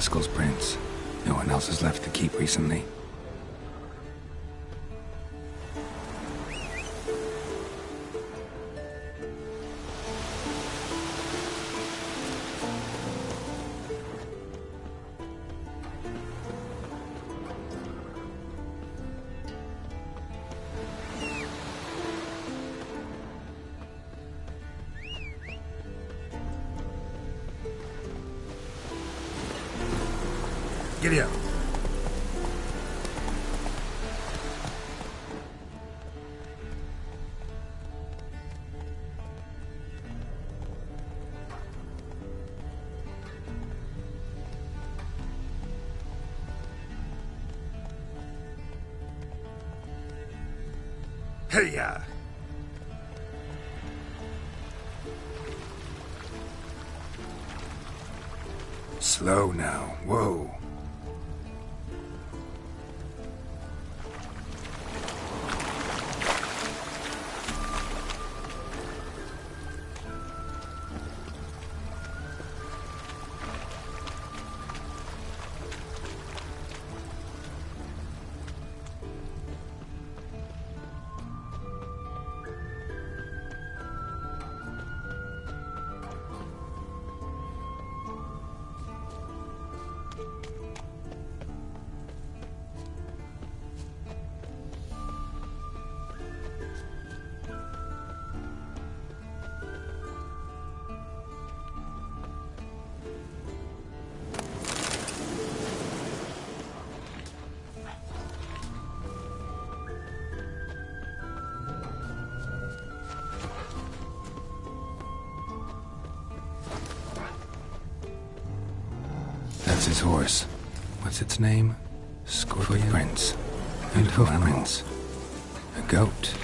Haskell's prints. No one else has left the keep recently. Giddy up. Hey-ya! Slow now. Whoa. That's his horse. What's its name? Scorpion Prince. And hoof prints. A goat.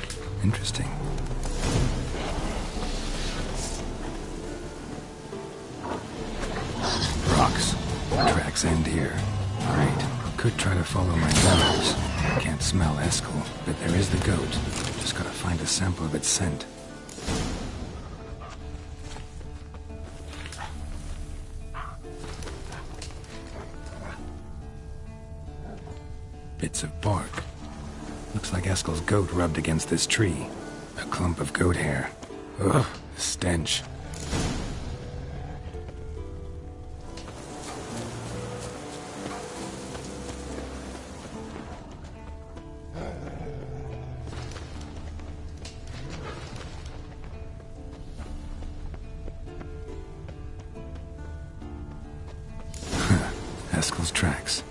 Interesting. Rocks. Tracks end here. Great. Could try to follow my nose. Can't smell Haskell, but there is the goat. Just gotta find a sample of its scent. Bits of bark. Looks like Haskell's goat rubbed against this tree. A clump of goat hair. Ugh, the stench. Haskell's tracks.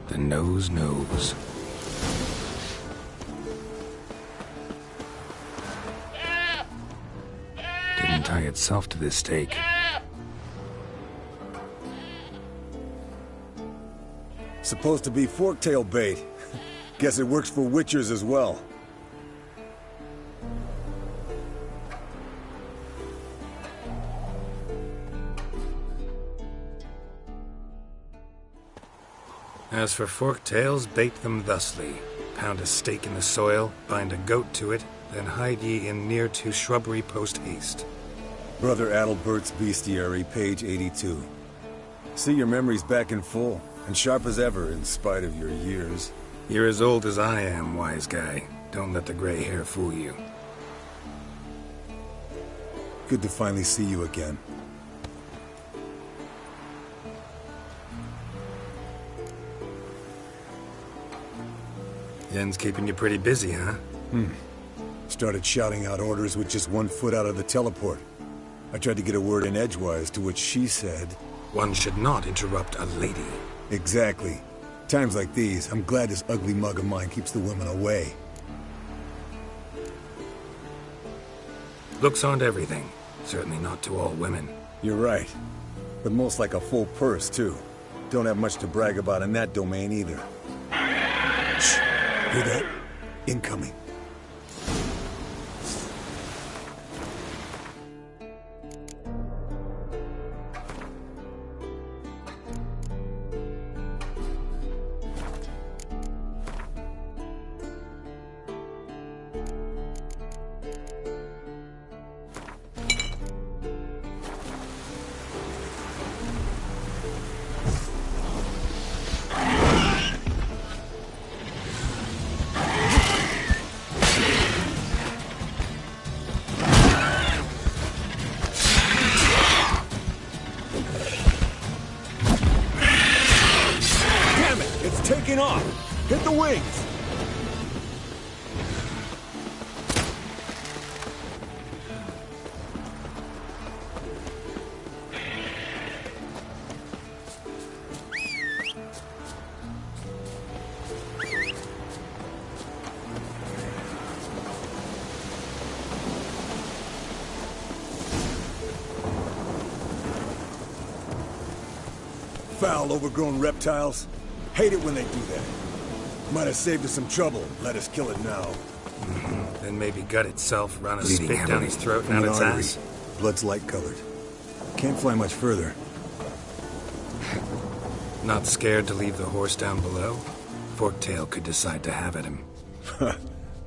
The nose knows. Didn't tie itself to this stake. Supposed to be forktail bait. Guess it works for witchers as well. As for forked tails, bait them thusly. Pound a stake in the soil, bind a goat to it, then hide ye in near to shrubbery post haste. Brother Adalbert's Bestiary, page 82. See your memories back in full, and sharp as ever in spite of your years. You're as old as I am, wise guy. Don't let the gray hair fool you. Good to finally see you again. Yen's keeping you pretty busy, huh? Started shouting out orders with just 1 foot out of the teleport. I tried to get a word in edgewise, to which she said... One should not interrupt a lady. Exactly. Times like these, I'm glad this ugly mug of mine keeps the women away. Looks aren't everything. Certainly not to all women. You're right. But most like a full purse, too. Don't have much to brag about in that domain, either. Shh. Hear that? Incoming. Hit the wings! Foul, overgrown reptiles. Hate it when they do that. Might have saved us some trouble. Let us kill it now. Then maybe gut itself, run a Bleeding spit down heavily his throat From and out an its artery. ass. Blood's light colored. Can't fly much further. Not scared to leave the horse down below? Forktail could decide to have at him.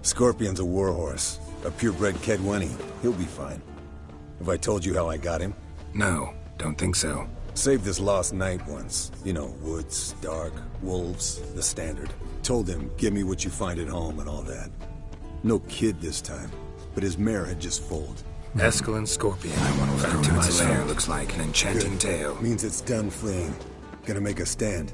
Scorpion's a warhorse. A purebred Kedwenny. He'll be fine. Have I told you how I got him? No, don't think so. Saved this lost knight once. You know, woods, dark, wolves, the standard. Told him, give me what you find at home and all that. No kid this time, but his mare had just foaled. Eskel Scorpion. I want to Back go to to my its lair. lair. Looks like an enchanting Good. tale. Means it's done fleeing. Gonna make a stand.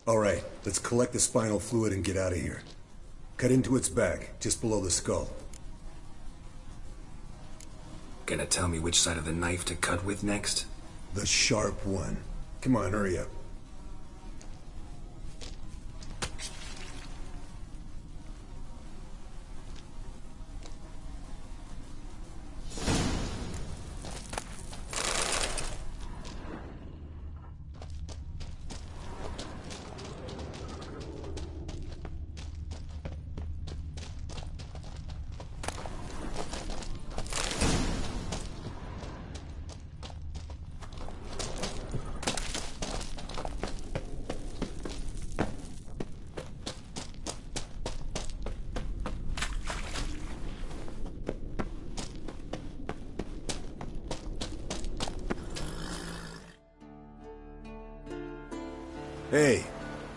All right, let's collect the spinal fluid and get out of here. Cut into its back, just below the skull. Gonna tell me which side of the knife to cut with next? The sharp one. Come on, hurry up. Hey,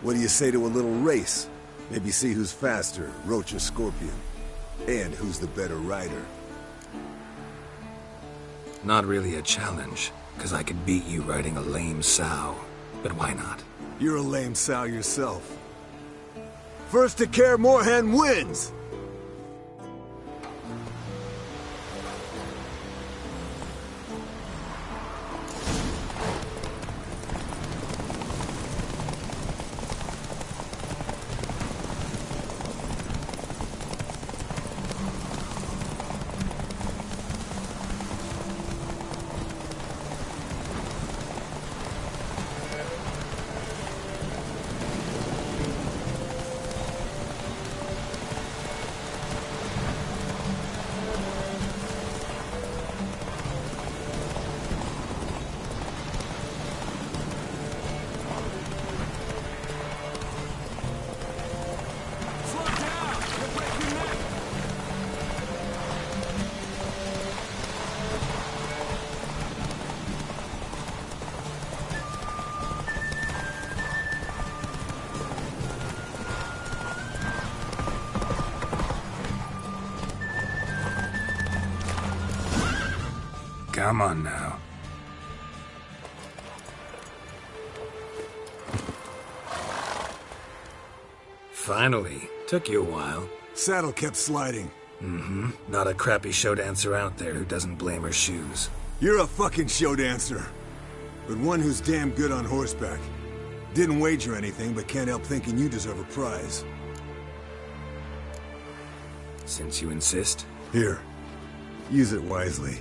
what do you say to a little race? Maybe see who's faster, Roach or Scorpion. And who's the better rider. Not really a challenge, because I could beat you riding a lame sow. But why not? You're a lame sow yourself. First to Care Moorhen wins! Come on now. Finally. Took you a while. Saddle kept sliding. Not a crappy show dancer out there who doesn't blame her shoes. You're a fucking show dancer. But one who's damn good on horseback. Didn't wager anything, but can't help thinking you deserve a prize. Since you insist. Here. Use it wisely.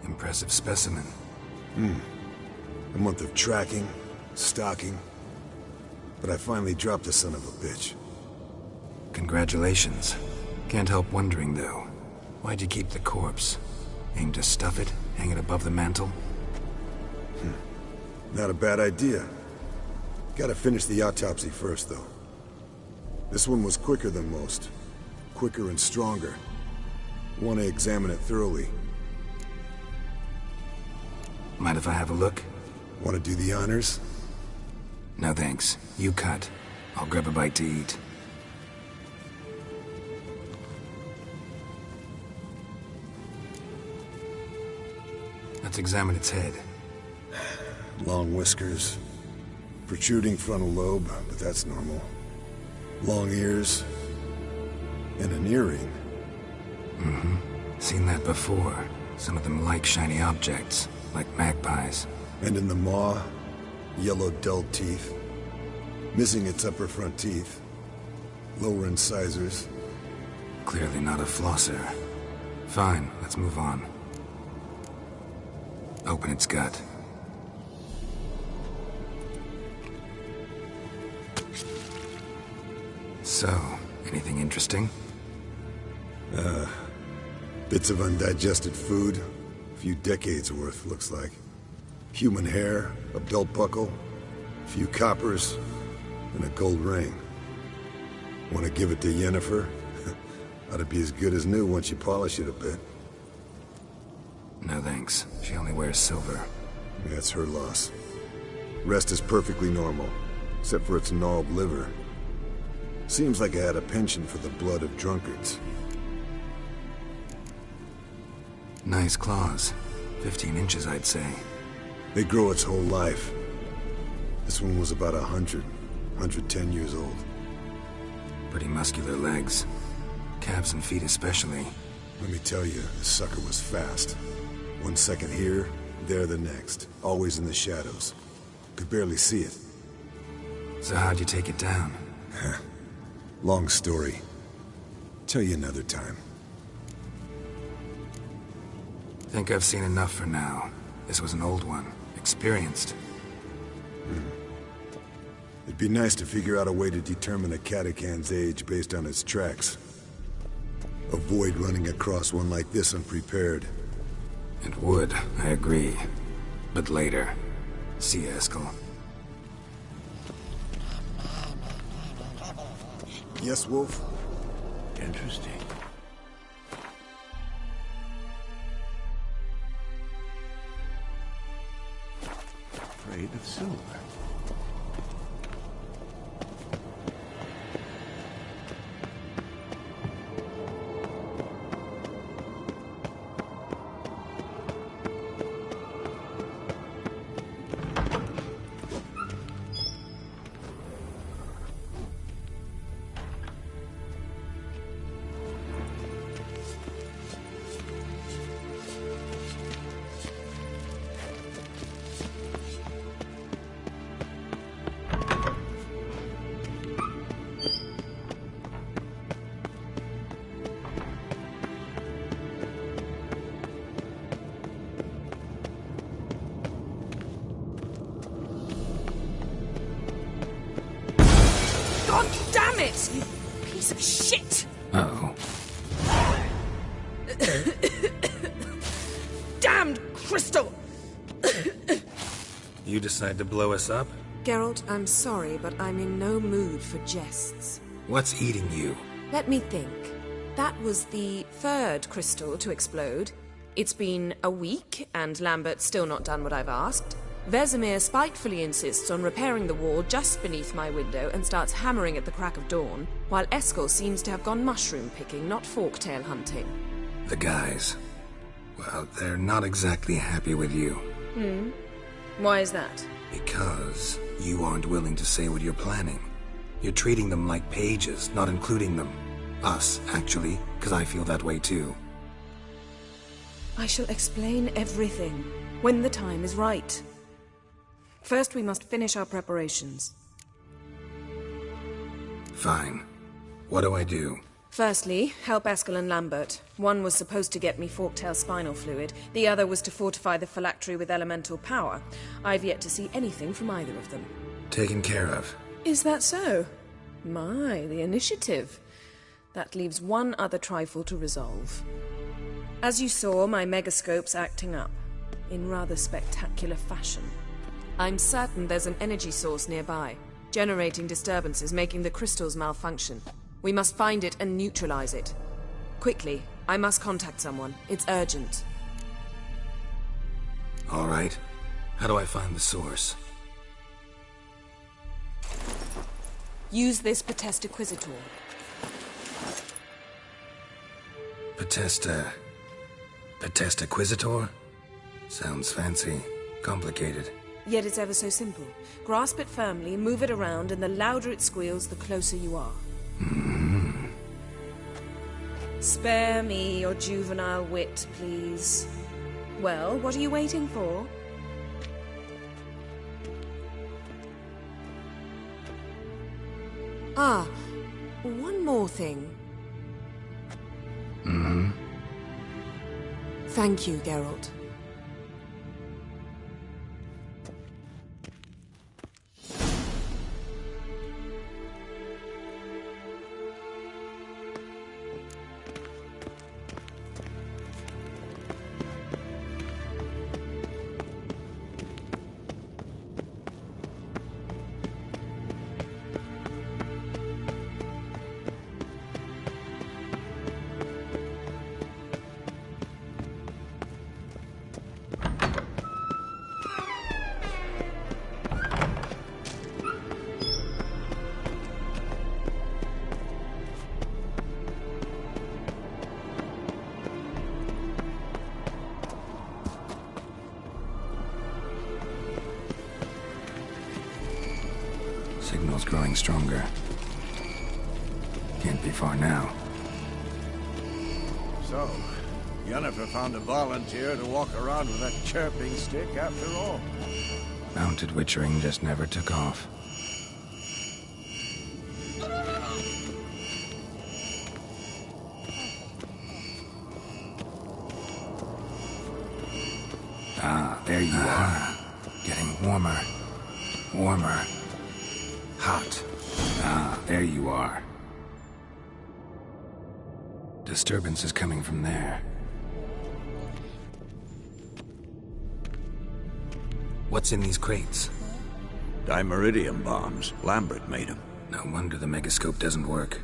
Impressive specimen. A month of tracking, stalking. But I finally dropped the son of a bitch. Congratulations. Can't help wondering, though. Why'd you keep the corpse? Aim to stuff it? Hang it above the mantel? Not a bad idea. Gotta finish the autopsy first, though. This one was quicker than most. Quicker and stronger. Want to examine it thoroughly. Mind if I have a look? Want to do the honors? No thanks. You cut. I'll grab a bite to eat. Let's examine its head. Long whiskers. Protruding frontal lobe, but that's normal. Long ears. And an earring. Seen that before. Some of them like shiny objects, like magpies. And in the maw, yellow dull teeth. Missing its upper front teeth. Lower incisors. Clearly not a flosser. Fine, let's move on. Open its gut. So, anything interesting? Bits of undigested food. A few decades worth, looks like. Human hair, a belt buckle, a few coppers, and a gold ring. Want to give it to Yennefer? Ought to be as good as new once you polish it a bit. No thanks. She only wears silver. That's her loss. Rest is perfectly normal, except for its gnarled liver. Seems like I had a penchant for the blood of drunkards. Nice claws. 15 inches, I'd say. They grow its whole life. This one was about 110 years old. Pretty muscular legs. Calves and feet especially. Let me tell you, this sucker was fast. 1 second here, there the next. Always in the shadows. Could barely see it. So how'd you take it down? Long story. Tell you another time. Think I've seen enough for now. This was an old one. Experienced. It'd be nice to figure out a way to determine a catacan's age based on its tracks. Avoid running across one like this unprepared. It would, I agree. But later. See you, Eskel. Yes, Wolf? Interesting. Afraid of silver. God damn it! You piece of shit! Uh-oh. Damned crystal! You decide to blow us up? Geralt, I'm sorry, but I'm in no mood for jests. What's eating you? Let me think. That was the third crystal to explode. It's been a week, and Lambert's still not done what I've asked. Vesemir spitefully insists on repairing the wall just beneath my window and starts hammering at the crack of dawn, while Eskel seems to have gone mushroom picking, not forktail hunting. The guys. Well, they're not exactly happy with you. Why is that? Because you aren't willing to say what you're planning. You're treating them like pages, not including them. Us, actually, because I feel that way too. I shall explain everything when the time is right. First, we must finish our preparations. Fine. What do I do? Firstly, help Eskel and Lambert. One was supposed to get me forktail spinal fluid, the other was to fortify the phylactery with elemental power. I've yet to see anything from either of them. Taken care of. Is that so? My, the initiative. That leaves one other trifle to resolve. As you saw, my megascope's acting up, in rather spectacular fashion. I'm certain there's an energy source nearby, generating disturbances, making the crystals malfunction. We must find it and neutralize it. Quickly, I must contact someone. It's urgent. All right. How do I find the source? Use this Potest Acquisitor. Potest Acquisitor? Sounds fancy. Complicated. Yet it's ever so simple. Grasp it firmly, move it around, and the louder it squeals, the closer you are. Spare me your juvenile wit, please. Well, what are you waiting for? Ah, one more thing. Thank you, Geralt. Signal's growing stronger. Can't be far now. So, Yennefer found a volunteer to walk around with that chirping stick after all. Mounted witchering just never took off. Ah, there you are. Getting warmer. Warmer. Hot. Ah, there you are. Disturbance is coming from there. What's in these crates? Dimeridium bombs. Lambert made them. No wonder the megascope doesn't work.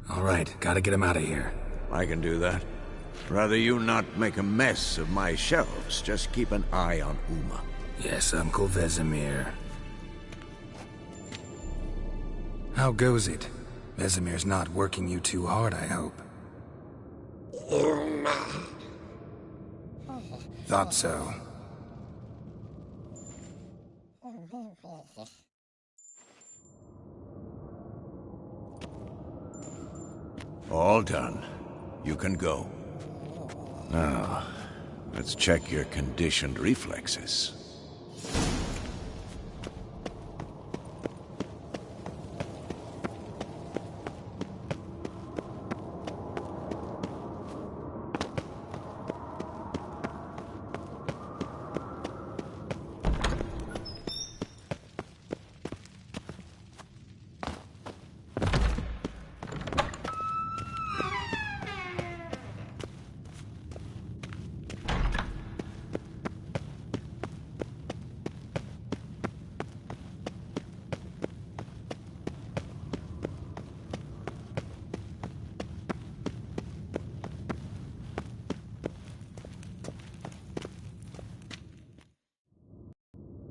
All right, gotta get him out of here. I can do that. Rather you not make a mess of my shelves. Just keep an eye on Uma. Yes, Uncle Vesemir. How goes it? Vesemir's not working you too hard, I hope. Thought so. All done. You can go. Now, let's check your conditioned reflexes.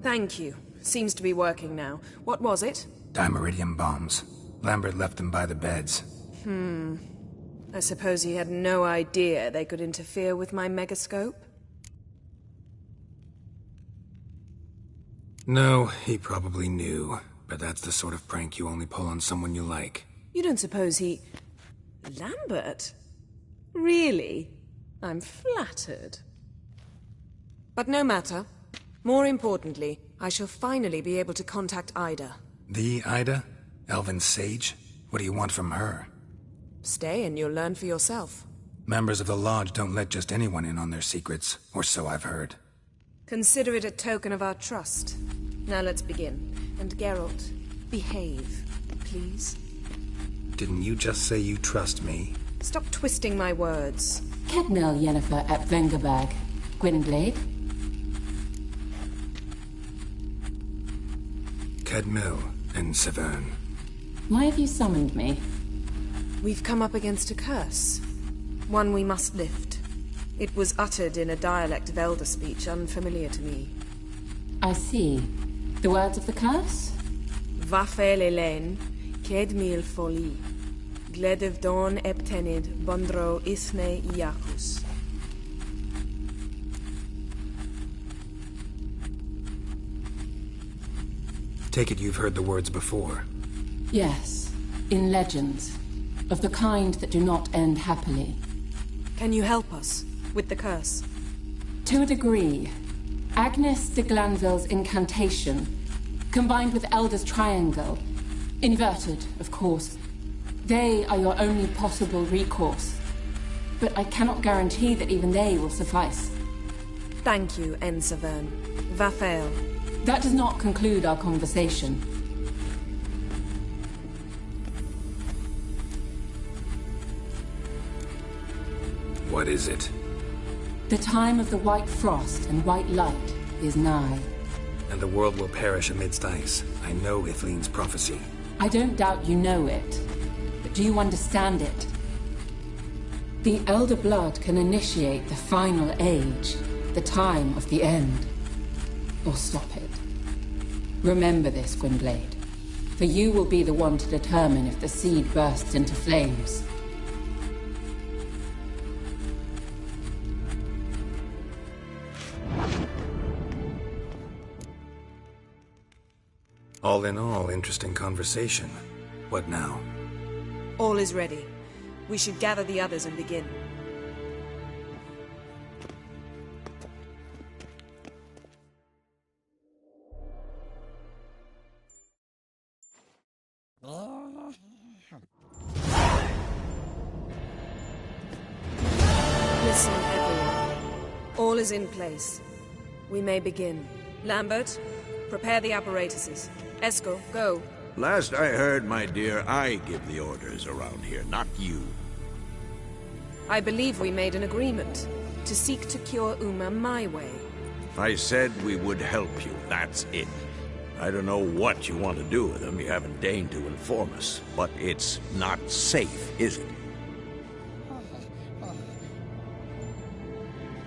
Thank you. Seems to be working now. What was it? Dimeridium bombs. Lambert left them by the beds. I suppose he had no idea they could interfere with my megascope? No, he probably knew. But that's the sort of prank you only pull on someone you like. You don't suppose he... Lambert? Really? I'm flattered. But no matter. More importantly, I shall finally be able to contact Ida. The Ida? Elven sage? What do you want from her? Stay and you'll learn for yourself. Members of the Lodge don't let just anyone in on their secrets, or so I've heard. Consider it a token of our trust. Now let's begin. And Geralt, behave, please. Didn't you just say you trust me? Stop twisting my words. Kedmil Yennefer at Vengerberg. Gwynblade? Kedmil and Severn. Why have you summoned me? We've come up against a curse. One we must lift. It was uttered in a dialect of Elder speech unfamiliar to me. I see. The words of the curse? Vafel Elen, Kedmil Foli, Gledev Don Eptenid, Bondro Isne Iakus. Take it you've heard the words before. Yes. In legends. Of the kind that do not end happily. Can you help us with the curse? To a degree. Agnes de Glanville's incantation, combined with Elder's triangle, inverted, of course. They are your only possible recourse. But I cannot guarantee that even they will suffice. Thank you, Severn. Vafel. That does not conclude our conversation. What is it? The time of the white frost and white light is nigh. And the world will perish amidst ice. I know Ithleen's prophecy. I don't doubt you know it. But do you understand it? The Elder Blood can initiate the final age, the time of the end. Or stop it. Remember this, Gwynblade. For you will be the one to determine if the seed bursts into flames. All in all, interesting conversation. What now? All is ready. We should gather the others and begin. Listen, everyone. All is in place. We may begin. Lambert, prepare the apparatuses. Eskel, go. Last I heard, my dear, I give the orders around here, not you. I believe we made an agreement to seek to cure Uma my way. I said we would help you, that's it. I don't know what you want to do with them, you haven't deigned to inform us. But it's not safe, is it?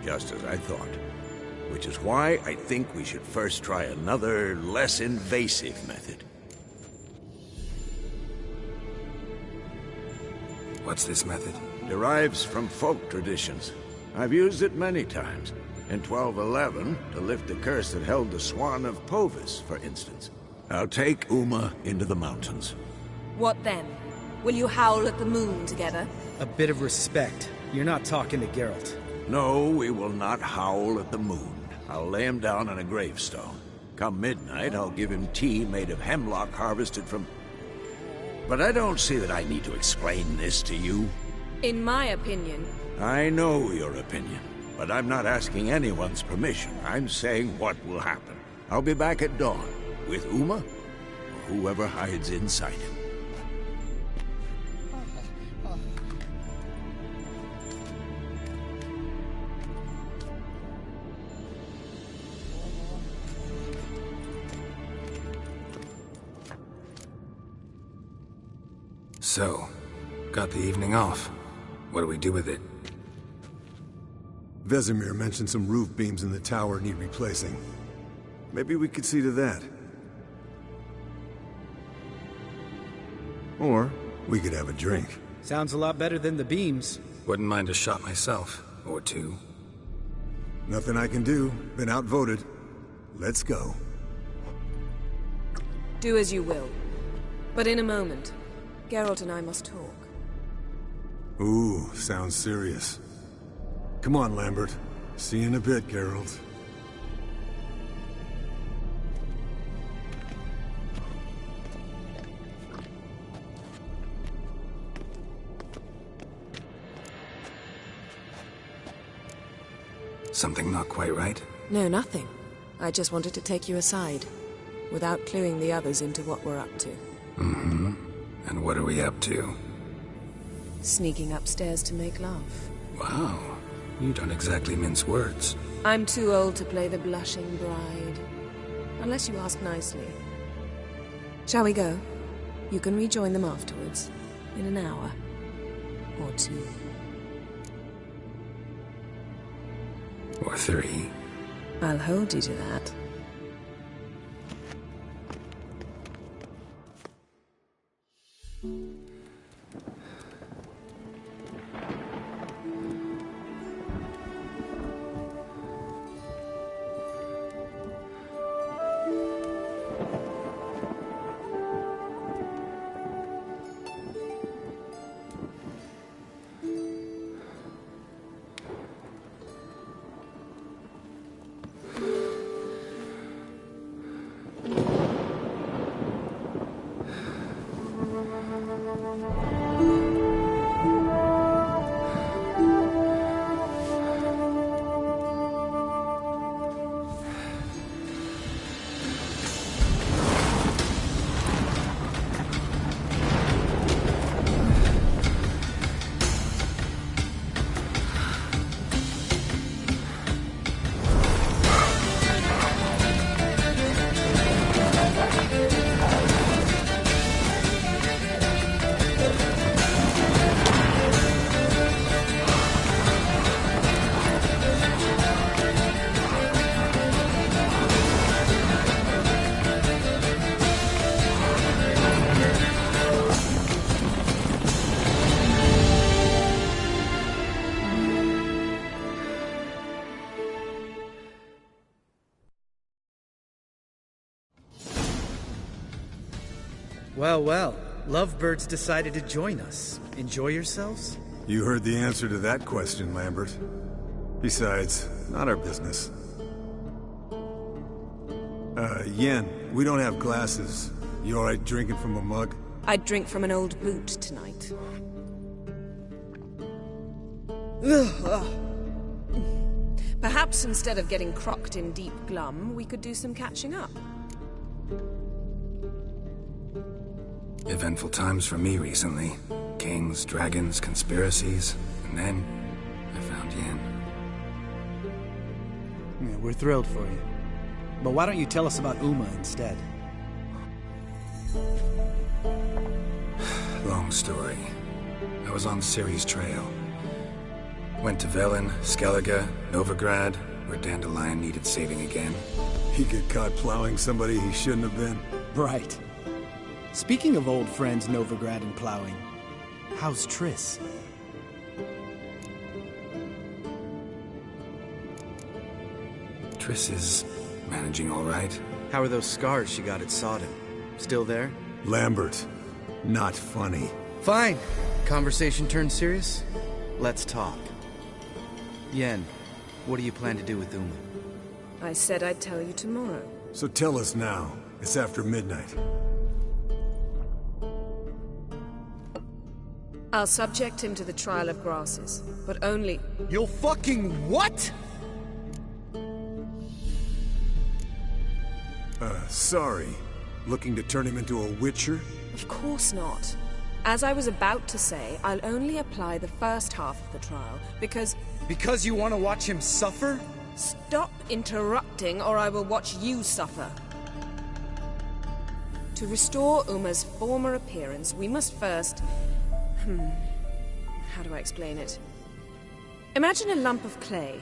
Just as I thought. Which is why I think we should first try another, less invasive method. What's this method? Derives from folk traditions. I've used it many times. In 1211, to lift the curse that held the Swan of Povis, for instance. I'll take Uma into the mountains. What then? Will you howl at the moon together? A bit of respect. You're not talking to Geralt. No, we will not howl at the moon. I'll lay him down on a gravestone. Come midnight, I'll give him tea made of hemlock harvested from... But I don't see that I need to explain this to you. In my opinion... I know your opinion, but I'm not asking anyone's permission. I'm saying what will happen. I'll be back at dawn, with Uma, or whoever hides inside him. So, got the evening off. What do we do with it? Vesemir mentioned some roof beams in the tower need replacing. Maybe we could see to that. Or we could have a drink. Sounds a lot better than the beams. Wouldn't mind a shot myself, or two. Nothing I can do. Been outvoted. Let's go. Do as you will. But in a moment, Geralt and I must talk. Ooh, sounds serious. Come on, Lambert. See you in a bit, Geralt. Something not quite right? No, nothing. I just wanted to take you aside, without cluing the others into what we're up to. Mm-hmm. And what are we up to? Sneaking upstairs to make love. Wow. You don't exactly mince words. I'm too old to play the blushing bride. Unless you ask nicely. Shall we go? You can rejoin them afterwards. In an hour. Or 2. Or 3. I'll hold you to that. Well, well. Lovebirds decided to join us. Enjoy yourselves? You heard the answer to that question, Lambert. Besides, not our business. Yen, we don't have glasses. You alright drinking from a mug? I'd drink from an old boot tonight. Perhaps instead of getting crocked in deep glum, we could do some catching up. Eventful times for me recently. Kings, dragons, conspiracies, and then I found Yen. Yeah, we're thrilled for you. But why don't you tell us about Uma instead? Long story. I was on Ciri's trail. Went to Velen, Skellige, Novigrad, where Dandelion needed saving again. He get caught plowing somebody he shouldn't have been. Right. Speaking of old friends Novigrad and plowing, how's Triss? Triss is managing all right. How are those scars she got at Sodom? Still there? Lambert, not funny. Fine. Conversation turned serious? Let's talk. Yen, what do you plan to do with Uma? I said I'd tell you tomorrow. So tell us now. It's after midnight. I'll subject him to the trial of grasses, but only... You'll fucking what? Sorry. Looking to turn him into a witcher? Of course not. As I was about to say, I'll only apply the first half of the trial, because... Because you want to watch him suffer? Stop interrupting, or I will watch you suffer. To restore Uma's former appearance, we must first... How do I explain it? Imagine a lump of clay.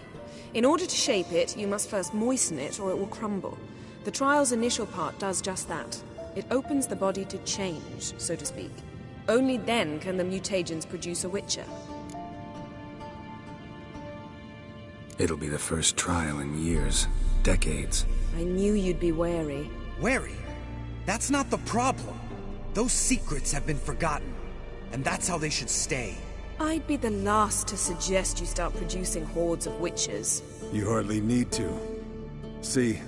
In order to shape it, you must first moisten it, or it will crumble. The trial's initial part does just that. It opens the body to change, so to speak. Only then can the mutagens produce a witcher. It'll be the first trial in years, decades. I knew you'd be wary. Wary? That's not the problem. Those secrets have been forgotten, and that's how they should stay. I'd be the last to suggest you start producing hordes of witchers. You hardly need to. See,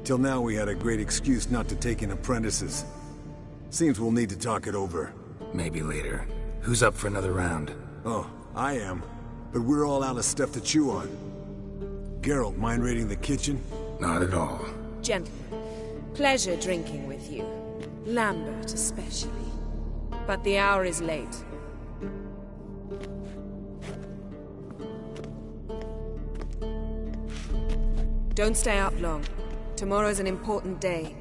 till now we had a great excuse not to take in apprentices. Seems we'll need to talk it over. Maybe later. Who's up for another round? Oh, I am. But we're all out of stuff to chew on. Geralt, mind raiding the kitchen? Not at all. Gentlemen, pleasure drinking with you. Lambert especially. But the hour is late. Don't stay up long. Tomorrow's an important day.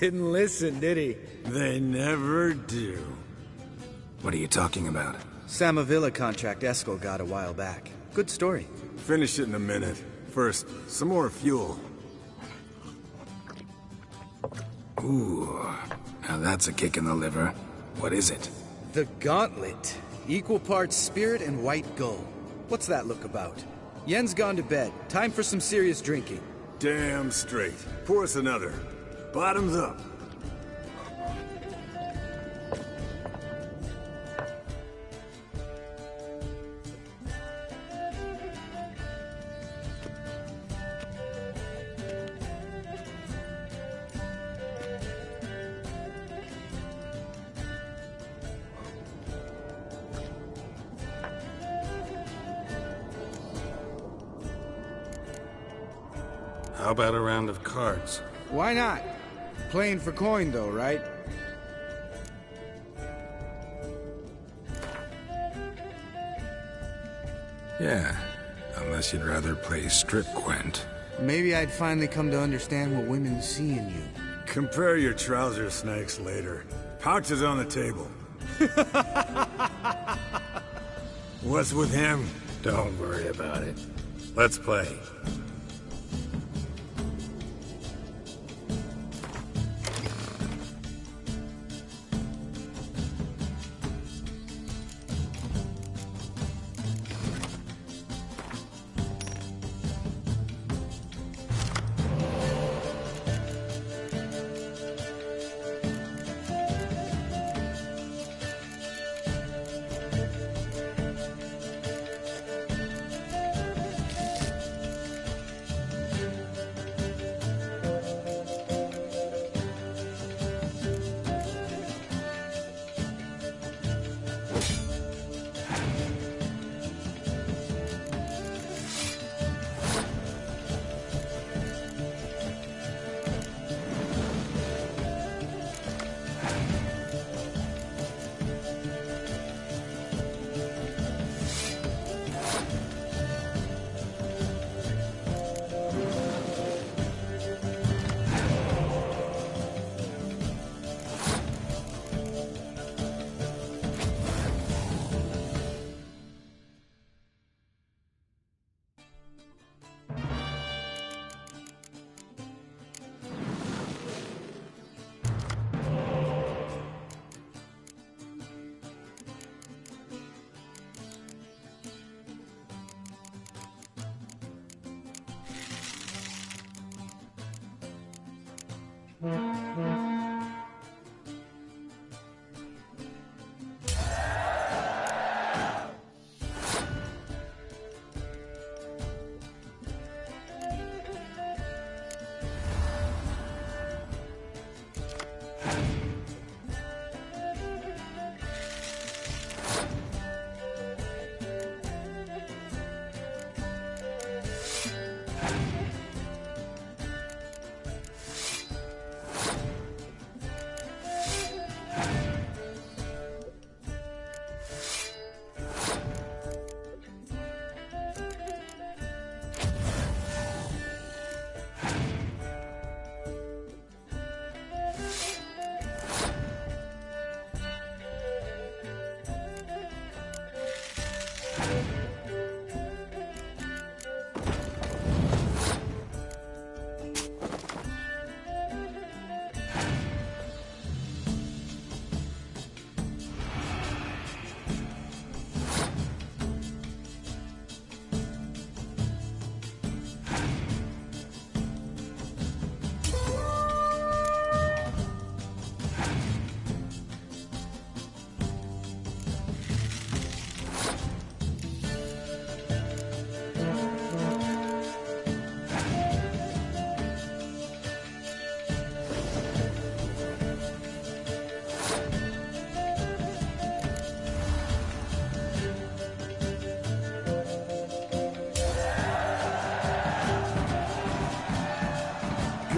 Didn't listen, did he? They never do. What are you talking about? Samavilla contract Eskel got a while back. Good story. Finish it in a minute. First, some more fuel. Ooh, now that's a kick in the liver. What is it? The Gauntlet. Equal parts spirit and white gold. What's that look about? Yen's gone to bed. Time for some serious drinking. Damn straight. Pour us another. Bottoms up. How about a round of cards? Why not? Playing for coin, though, right? Yeah, unless you'd rather play strip Quent. Maybe I'd finally come to understand what women see in you. Compare your trouser snakes later. Pouch is on the table. What's with him? Don't worry about it. Let's play.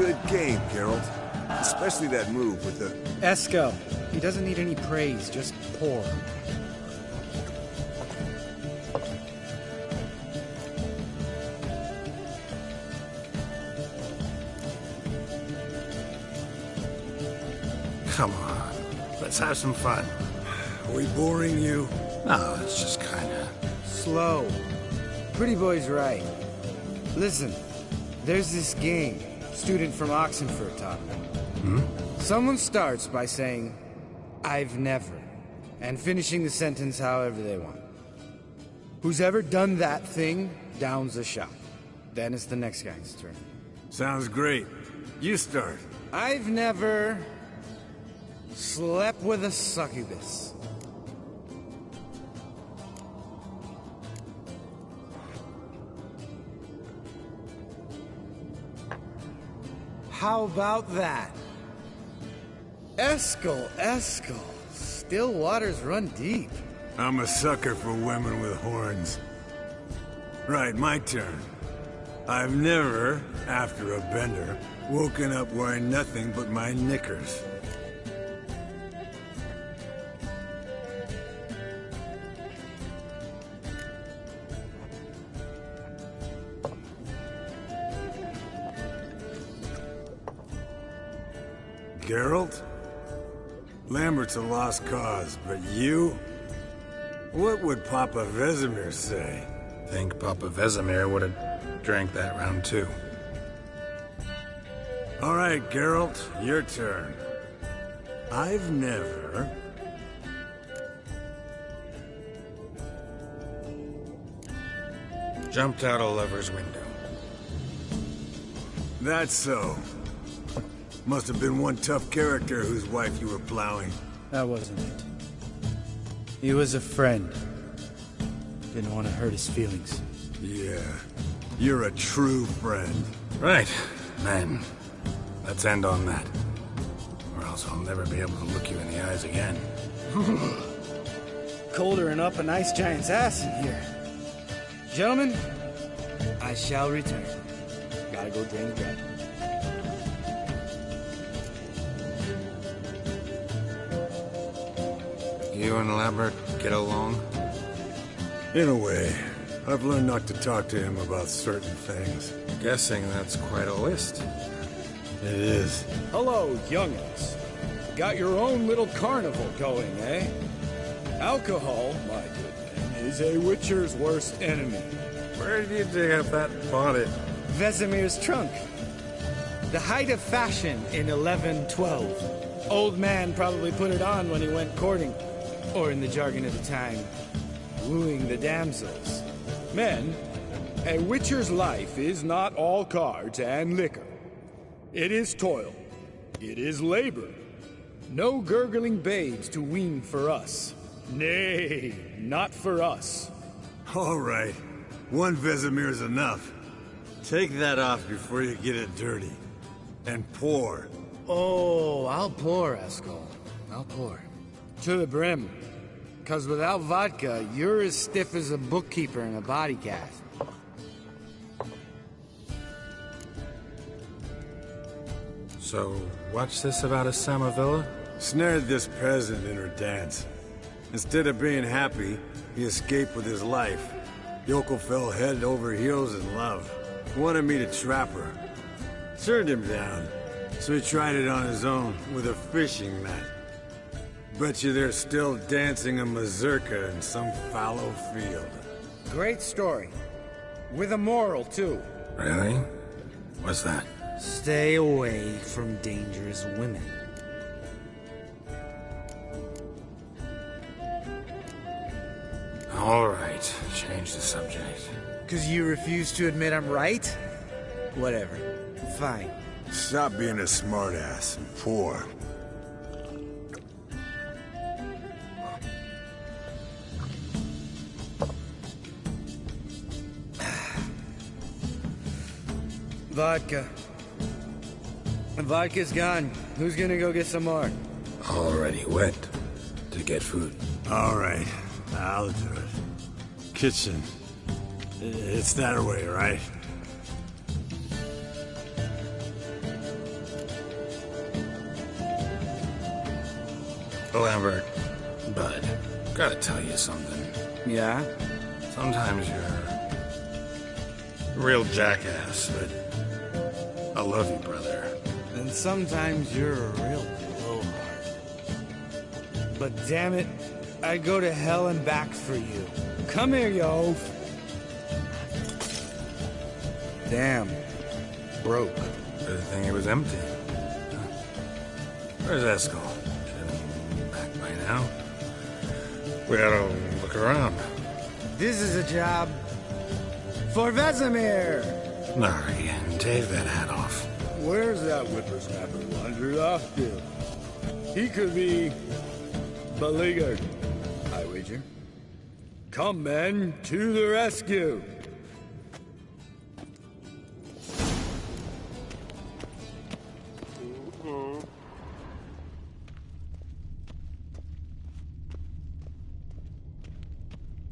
good game, Geralt. Especially that move with the... Esco. He doesn't need any praise, just pour. Come on, let's have some fun. Are we boring you? No, it's just kinda... Slow. Pretty boy's right. Listen, there's this game student from Oxenford taught me. Someone starts by saying, "I've never," and finishing the sentence however they want. Who's ever done that thing downs a shot. Then it's the next guy's turn. Sounds great. You start. I've never slept with a succubus. How about that? Eskel. Still waters run deep. I'm a sucker for women with horns. Right, my turn. I've never, after a bender, woken up wearing nothing but my knickers. Geralt? Lambert's a lost cause, but you? What would Papa Vesemir say? Think Papa Vesemir would have drank that round too. All right, Geralt, your turn. I've never... Jumped out a lover's window. That's so. Must have been one tough character whose wife you were plowing. That wasn't it. He was a friend. Didn't want to hurt his feelings. Yeah, you're a true friend. Right, then. Let's end on that. Or else I'll never be able to look you in the eyes again. Colder and up an ice giant's ass in here. Gentlemen, I shall return. Gotta go drain the dragon. You and Lambert get along? In a way. I've learned not to talk to him about certain things. Guessing that's quite a list. It is. Hello, youngins. Got your own little carnival going, eh? Alcohol, my good man, is a witcher's worst enemy. Where did you dig up that bonnet? Vesemir's trunk. The height of fashion in 1112. Old man probably put it on when he went courting. Or in the jargon of the time, wooing the damsels. Men, a witcher's life is not all cards and liquor. It is toil. It is labor. No gurgling babes to wean for us. Nay, not for us. All right. One Vesemir's enough. Take that off before you get it dirty. And pour. Oh, I'll pour, Eskel. I'll pour. To the brim. 'Cause without vodka, you're as stiff as a bookkeeper in a body cast. So, what's this about a Samavilla? Snared this peasant in her dance. Instead of being happy, he escaped with his life. Yoko fell head over heels in love. Wanted me to trap her. Turned him down. So he tried it on his own with a fishing net. Bet you they're still dancing a mazurka in some fallow field. Great story. With a moral, too. Really? What's that? Stay away from dangerous women. All right, change the subject. 'Cause you refuse to admit I'm right? Whatever. Fine. Stop being a smartass and pour. Vodka. Vodka's gone. Who's gonna go get some more? Already went to get food. All right, I'll do it. Kitchen. It's that way, right? Lambert, bud, gotta tell you something. Yeah? Sometimes you're a real jackass, but I love you, brother. And sometimes you're a real blowhard. But damn it, I'd go to hell and back for you. Come here, you oaf. Damn. Broke. Good thing it was empty. Where's Eskel? Should have been back by now. We gotta look around. This is a job for Vesemir. Nari, take that hat off. Where's that whippersnapper wandered off to? He could be beleaguered, I wager. Come, men, to the rescue.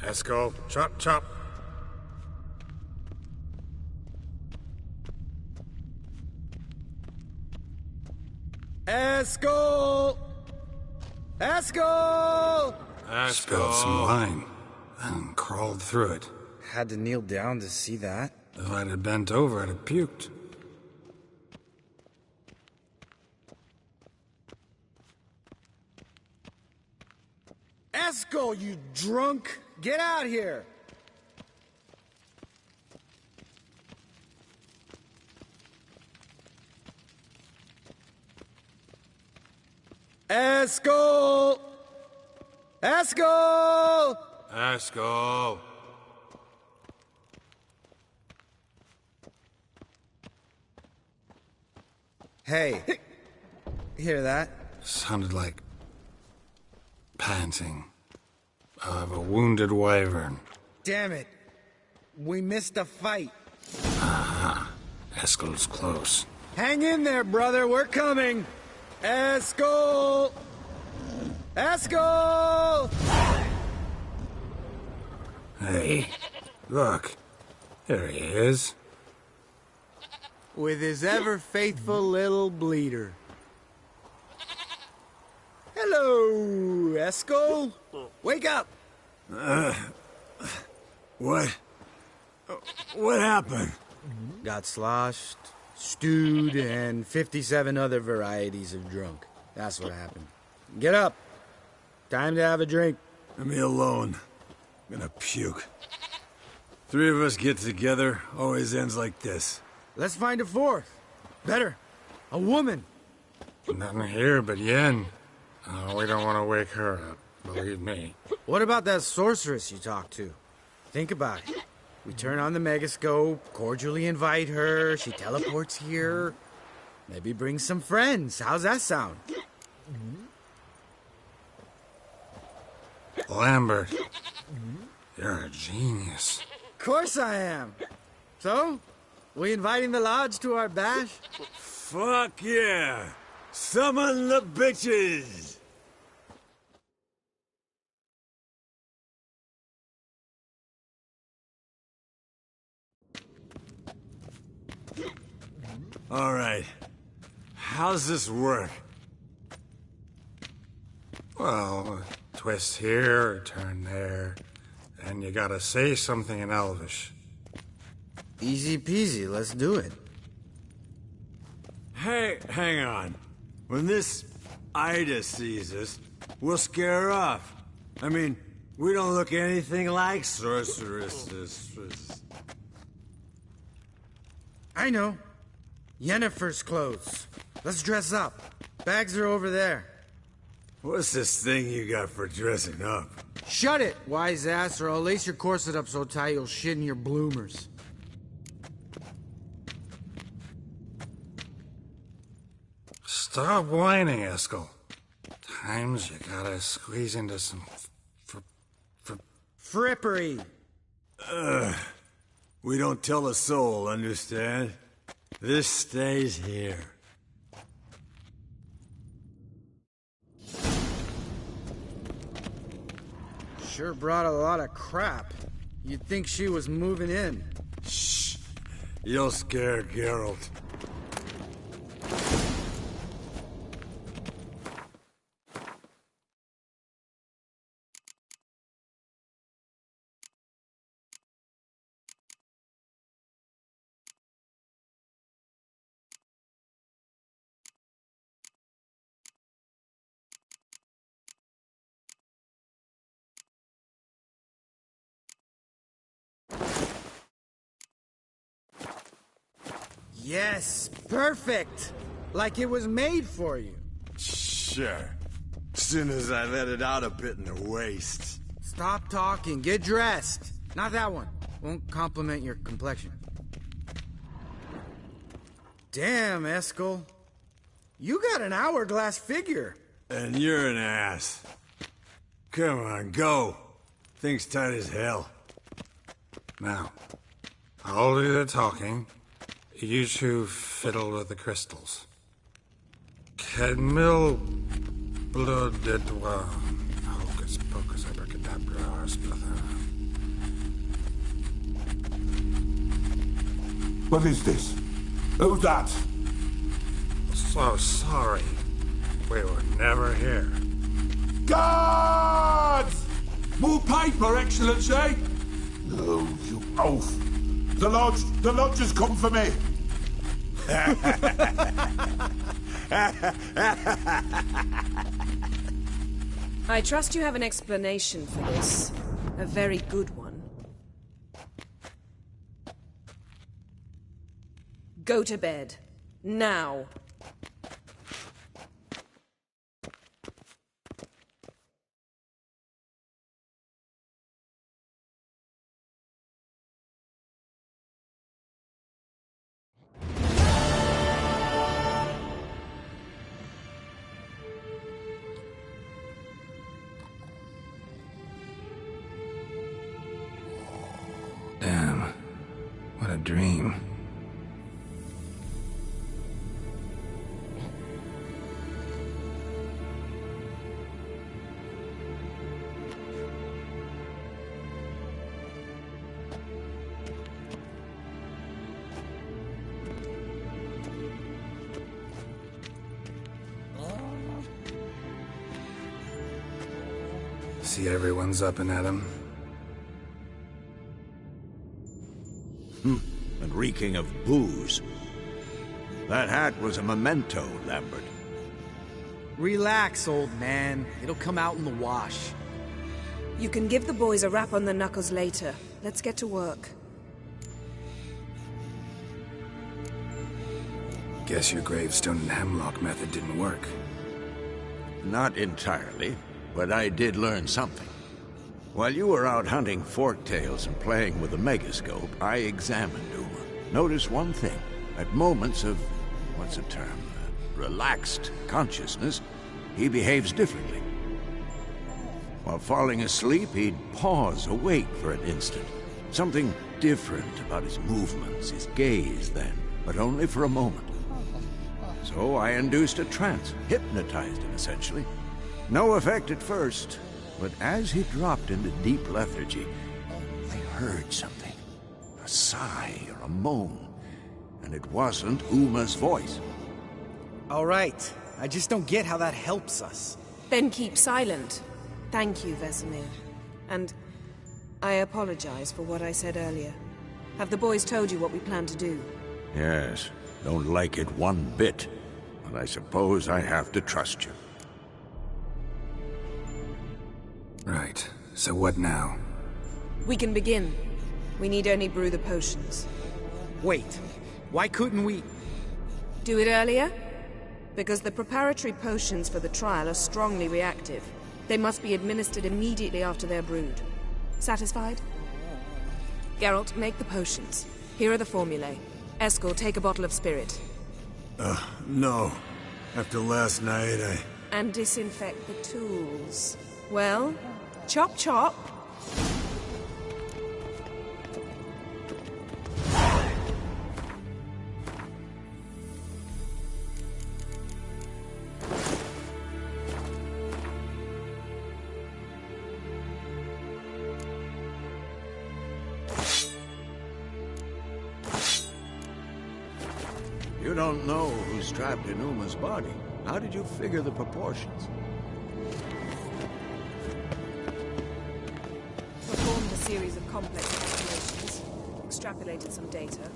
Eskel, chop, chop. Eskel! Eskel! Spilled some wine, and crawled through it. Had to kneel down to see that. If I'd have bent over, I'd have puked. Eskel, you drunk! Get out here! Eskel! Eskel! Eskel! Hey, hear that? Sounded like panting of a wounded wyvern. Damn it. We missed a fight. Aha. Eskel's close. Hang in there, brother. We're coming. Eskel! Eskel! Hey, look. There he is. With his ever-faithful little bleeder. Hello, Eskel. Wake up. What? What happened? Got sloshed, stewed, and 57 other varieties of drunk. That's what happened. Get up. Time to have a drink. Leave me alone. I'm gonna puke. Three of us get together, always ends like this. Let's find a fourth. Better. A woman. Nothing here but Yen. We don't want to wake her up, believe me. What about that sorceress you talked to? Think about it. We turn on the megascope, cordially invite her, she teleports here. Maybe bring some friends. How's that sound? Lambert, you're a genius. Of course I am. So, we inviting the lodge to our bash? Fuck yeah! Summon the bitches! All right. How's this work? Well, twist here or turn there, and you gotta say something in Elvish. Easy peasy, let's do it. Hey, hang on. When this Ida sees us, we'll scare her off. I mean, we don't look anything like sorceresses. I know. Yennefer's clothes. Let's dress up. Bags are over there. What's this thing you got for dressing up? Shut it, wise ass, or I'll lace your corset up so tight you'll shit in your bloomers. Stop whining, Eskel. Times you gotta squeeze into some frippery. We don't tell a soul, understand? This stays here. Sure brought a lot of crap. You'd think she was moving in. Shh. You'll scare Geralt. Yes, perfect! Like it was made for you. Sure. Soon as I let it out a bit in the waist. Stop talking, get dressed. Not that one. Won't compliment your complexion. Damn, Eskel. You got an hourglass figure. And you're an ass. Come on, go. Thing's tight as hell. Now, I'll do the talking. You two fiddle with the crystals. Cadmil blood de doigt. Hocus pocus abracadabra splather. What is this? Who's that? So sorry. We were never here. Guards! More paper, Excellency! No, you oaf. The lodge has come for me. I trust you have an explanation for this. A very good one. Go to bed. Now. Damn. What a dream. See everyone's up and at 'em. And reeking of booze. That hat was a memento, Lambert. Relax, old man. It'll come out in the wash. You can give the boys a rap on the knuckles later. Let's get to work. Guess your gravestone and hemlock method didn't work. Not entirely, but I did learn something. While you were out hunting forktails and playing with the megascope, I examined Uma. Noticed one thing. At moments of, what's the term, relaxed consciousness, he behaves differently. While falling asleep, he'd pause awake for an instant. Something different about his movements, his gaze then, but only for a moment. So I induced a trance, hypnotized him essentially. No effect at first, but as he dropped into deep lethargy, I heard something. A sigh or a moan. And it wasn't Uma's voice. All right. I just don't get how that helps us. Then keep silent. Thank you, Vesemir. And I apologize for what I said earlier. Have the boys told you what we plan to do? Yes, don't like it one bit. But I suppose I have to trust you. Right. So what now? We can begin. We need only brew the potions. Wait. Why couldn't we... Do it earlier? Because the preparatory potions for the trial are strongly reactive. They must be administered immediately after they're brewed. Satisfied? Geralt, make the potions. Here are the formulae. Eskel, take a bottle of spirit. No. After last night, And disinfect the tools. Well, chop chop. You don't know who's trapped in Uma's body. How did you figure the proportions? Performed a series of complex calculations. Extrapolated some data.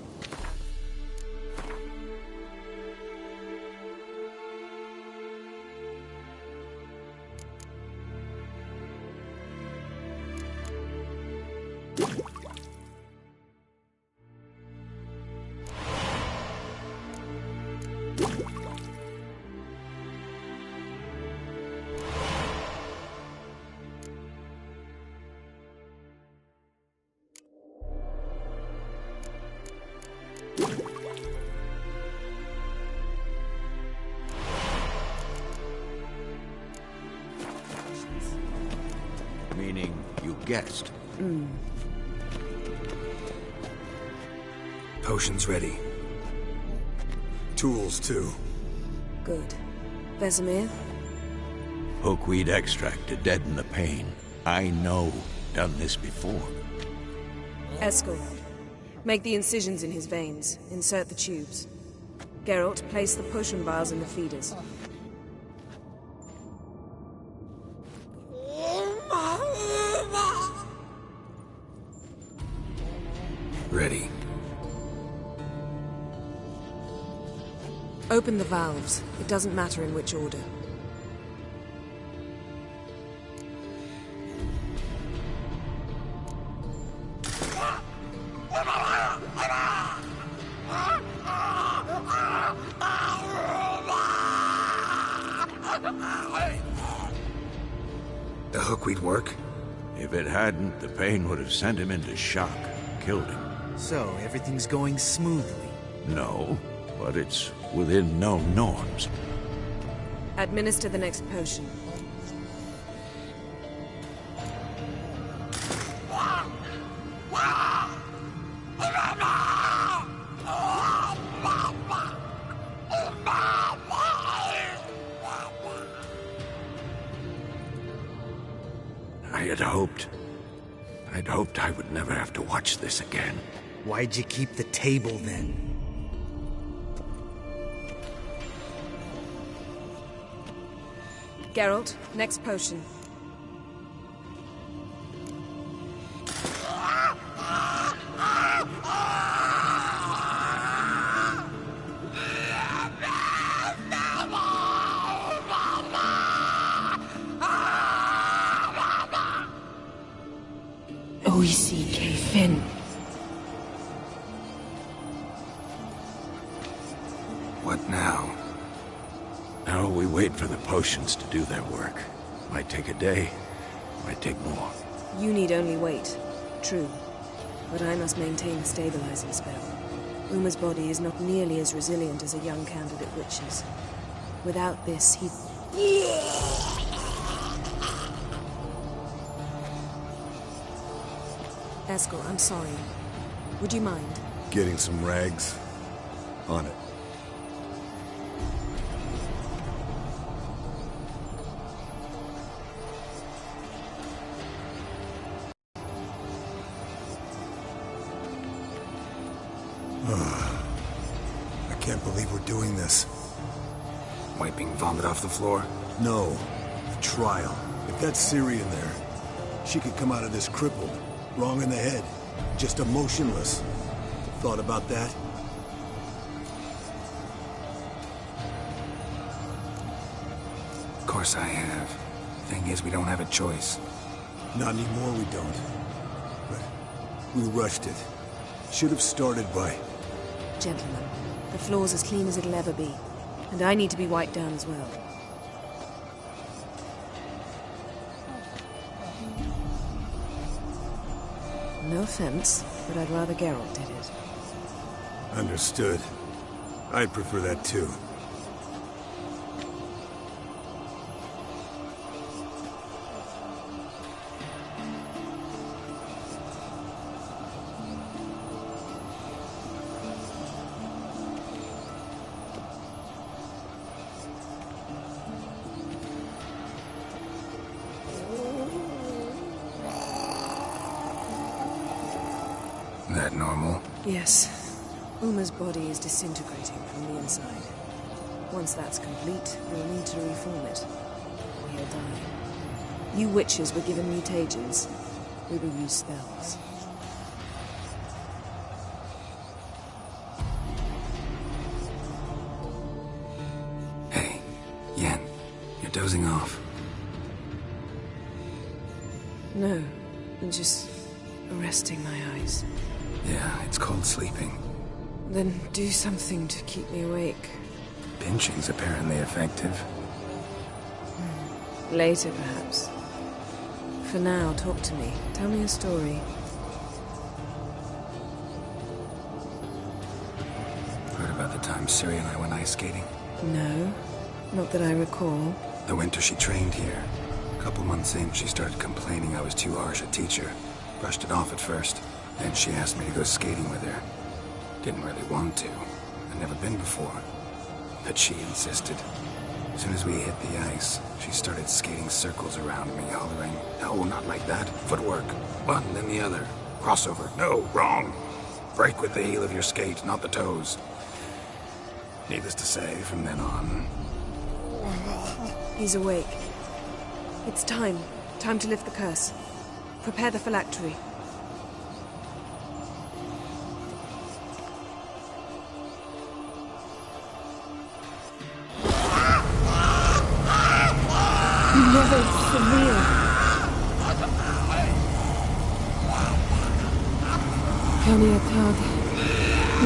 guessed. Potion's ready. Tools, too. Good. Vesemir? Hookweed extract to deaden the pain. I know. Done this before. Eskel. Make the incisions in his veins. Insert the tubes. Geralt, place the potion vials in the feeders. Ready. Open the valves. It doesn't matter in which order. The hookweed work? If it hadn't, the pain would have sent him into shock. Killed him. So, everything's going smoothly. No, but it's within known norms. Administer the next potion. I'd hoped I would never have to watch this again. Why'd you keep the table then? Geralt, next potion. OECK Finn. What now? Now we wait for the potions to do their work. Might take a day, might take more. You need only wait. True. But I must maintain a stabilizing spell. Uma's body is not nearly as resilient as a young candidate witch's. Without this, he... Eskel, I'm sorry. Would you mind? Getting some rags? On it. I can't believe we're doing this. Wiping vomit off the floor? No. The trial. If that's Syrian there, she could come out of this crippled. Wrong in the head. Just emotionless. Thought about that? Of course I have. Thing is, we don't have a choice. Not anymore, we don't. But we rushed it. Should have started by... Gentlemen, the floor's as clean as it'll ever be. And I need to be wiped down as well. No offense, but I'd rather Geralt did it. Understood. I'd prefer that too. That normal? Yes. Uma's body is disintegrating from the inside. Once that's complete, we'll need to reform it. Or he'll die. You witches were given mutagens. We will use spells. Hey, Yen, you're dozing off. No, I'm just resting my eyes. Yeah, it's called sleeping. Then do something to keep me awake. Pinching's apparently effective. Later, perhaps. For now, talk to me. Tell me a story. Heard about the time Ciri and I went ice skating? No, not that I recall. The winter she trained here. A couple months in, she started complaining I was too harsh a teacher. Brushed it off at first. Then she asked me to go skating with her. Didn't really want to. I'd never been before. But she insisted. As soon as we hit the ice, she started skating circles around me, hollering, "No, not like that. Footwork. One, then the other. Crossover. No, wrong. Break with the heel of your skate, not the toes." Needless to say, from then on... He's awake. It's time. Time to lift the curse. Prepare the phylactery. Never severe. Peniatad.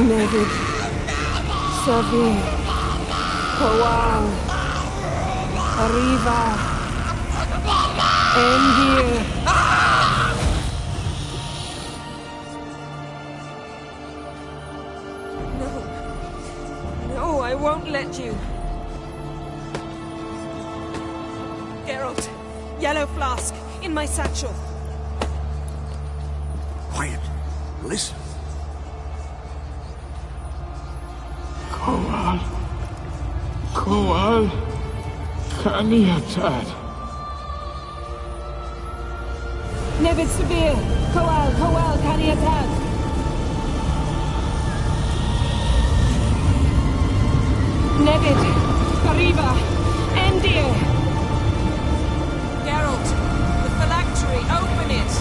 Nevid. Severe. Kowal. Arriva. Endir. No. No, I won't let you. Geralt, yellow flask, in my satchel. Quiet. Listen. Kowal. Kowal. Kaniatad. Nevid Severe. Kowal, Kaniatad. Nevid. Arriva. Endir. Geralt, the phylactery, open it!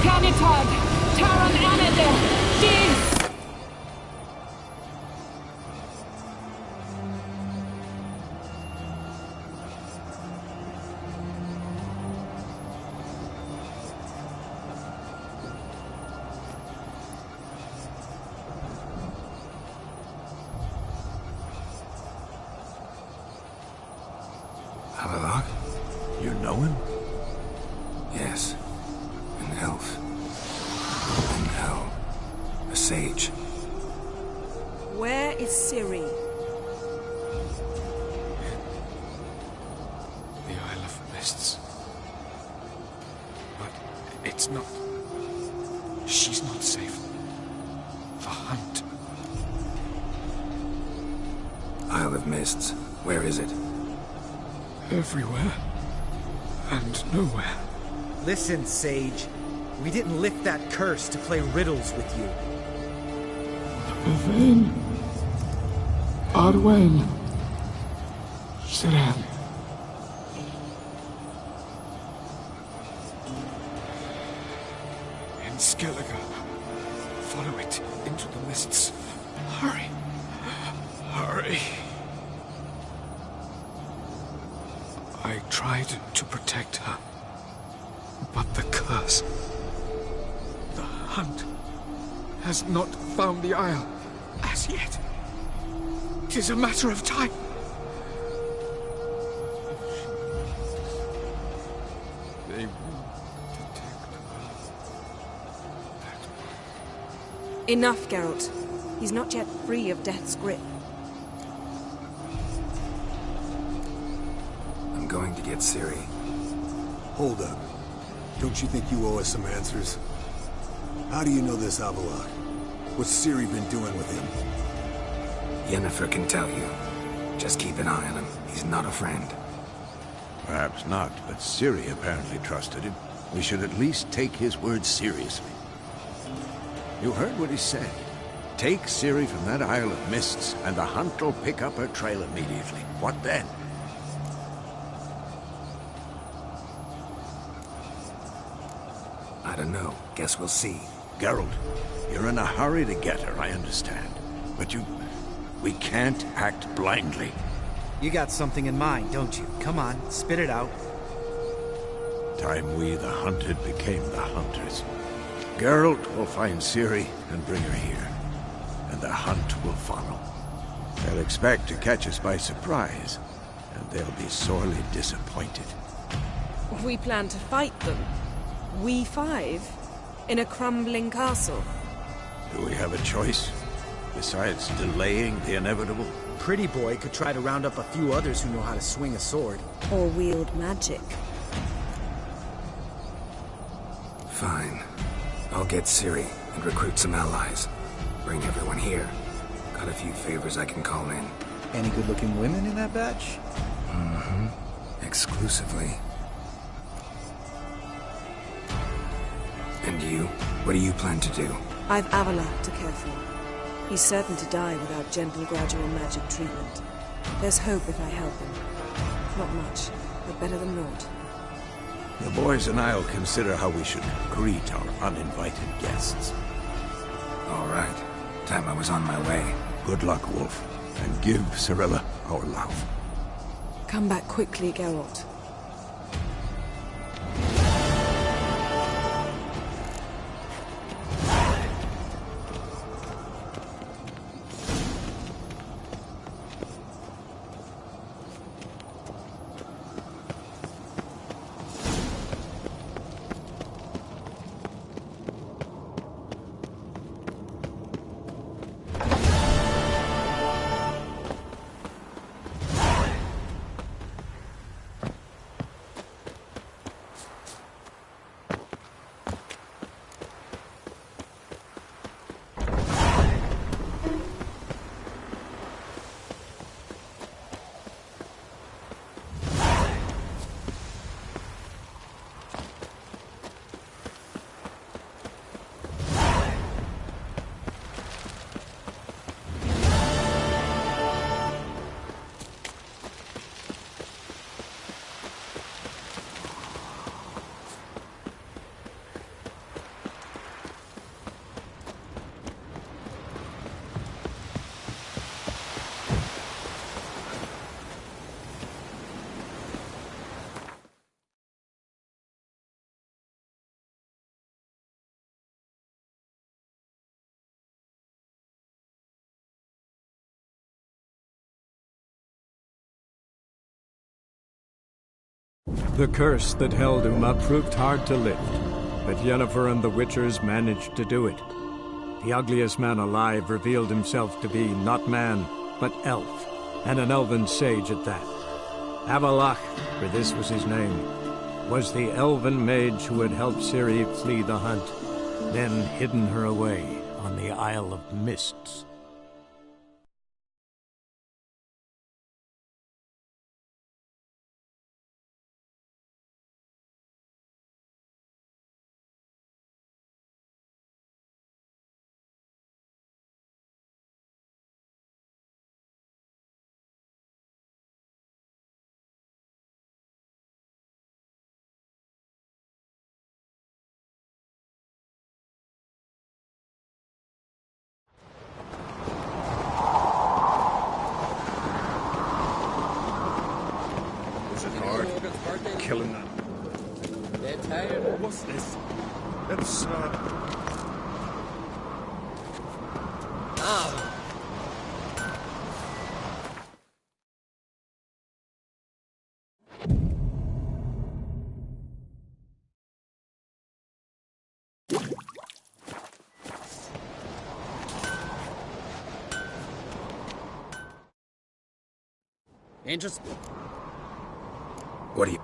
Canitad. Taran Anade. Dis. Havelock? You know him? Yes. An elf. And hell. A sage. Where is Ciri? The Isle of Mists. But it's not... She's not safe. The hunt. Isle of Mists. Where is it? Everywhere. And nowhere. Listen, Sage. We didn't lift that curse to play riddles with you. Yvain. Arwain. Siran. In Skellige. Follow it into the mists. Hurry. Hurry. I tried to protect her. But the curse... The hunt... has not found the Isle as yet. 'Tis a matter of time. They will detect her. Enough, Geralt. He's not yet free of death's grip. I'm going to get Ciri. Hold up. Don't you think you owe us some answers? How do you know this Havelock? What's Ciri been doing with him? Yennefer can tell you. Just keep an eye on him. He's not a friend. Perhaps not, but Ciri apparently trusted him. We should at least take his words seriously. You heard what he said. Take Ciri from that Isle of Mists, and the hunt will pick up her trail immediately. What then? I don't know. Guess we'll see. Geralt, you're in a hurry to get her, I understand. But we can't act blindly. You got something in mind, don't you? Come on, spit it out. Time we, the hunted, became the hunters. Geralt will find Ciri and bring her here. And the hunt will follow. They'll expect to catch us by surprise, and they'll be sorely disappointed. We plan to fight them. We five? In a crumbling castle? Do we have a choice? besides delaying the inevitable? Pretty Boy could try to round up a few others who know how to swing a sword. Or wield magic. Fine. I'll get Ciri and recruit some allies. Bring everyone here. Got a few favors I can call in. Any good-looking women in that batch? Mm-hmm. Exclusively. And you? What do you plan to do? I've Avallac'h to care for. He's certain to die without gentle, gradual magic treatment. There's hope if I help him. Not much, but better than naught. The boys and I'll consider how we should greet our uninvited guests. All right. Time I was on my way. Good luck, Wolf. And give Cirilla our love. Come back quickly, Geralt. The curse that held Uma proved hard to lift, but Yennefer and the Witchers managed to do it. The ugliest man alive revealed himself to be not man, but elf, and an elven sage at that. Avallac'h, for this was his name, was the elven mage who had helped Ciri flee the hunt, then hidden her away on the Isle of Mists. Killing them. They're tired. What's this? It's, Interesting. What do you...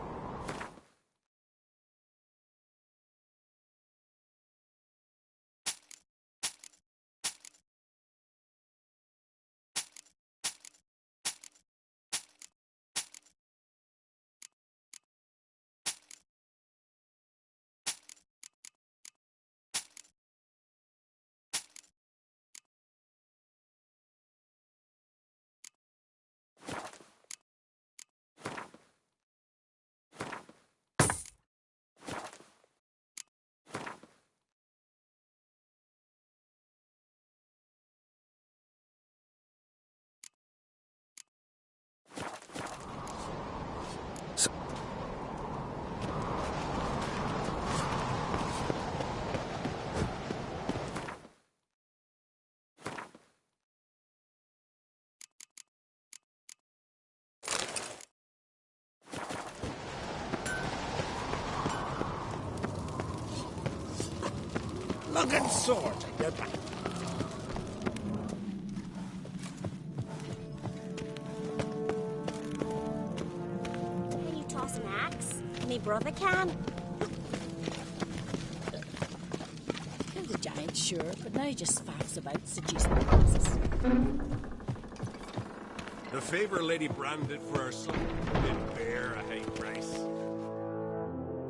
Looking sword. brother can. Kill the giant, sure, but now he just faffs about, seducing the masses. The favor Lady branded for her son didn't bear a high price.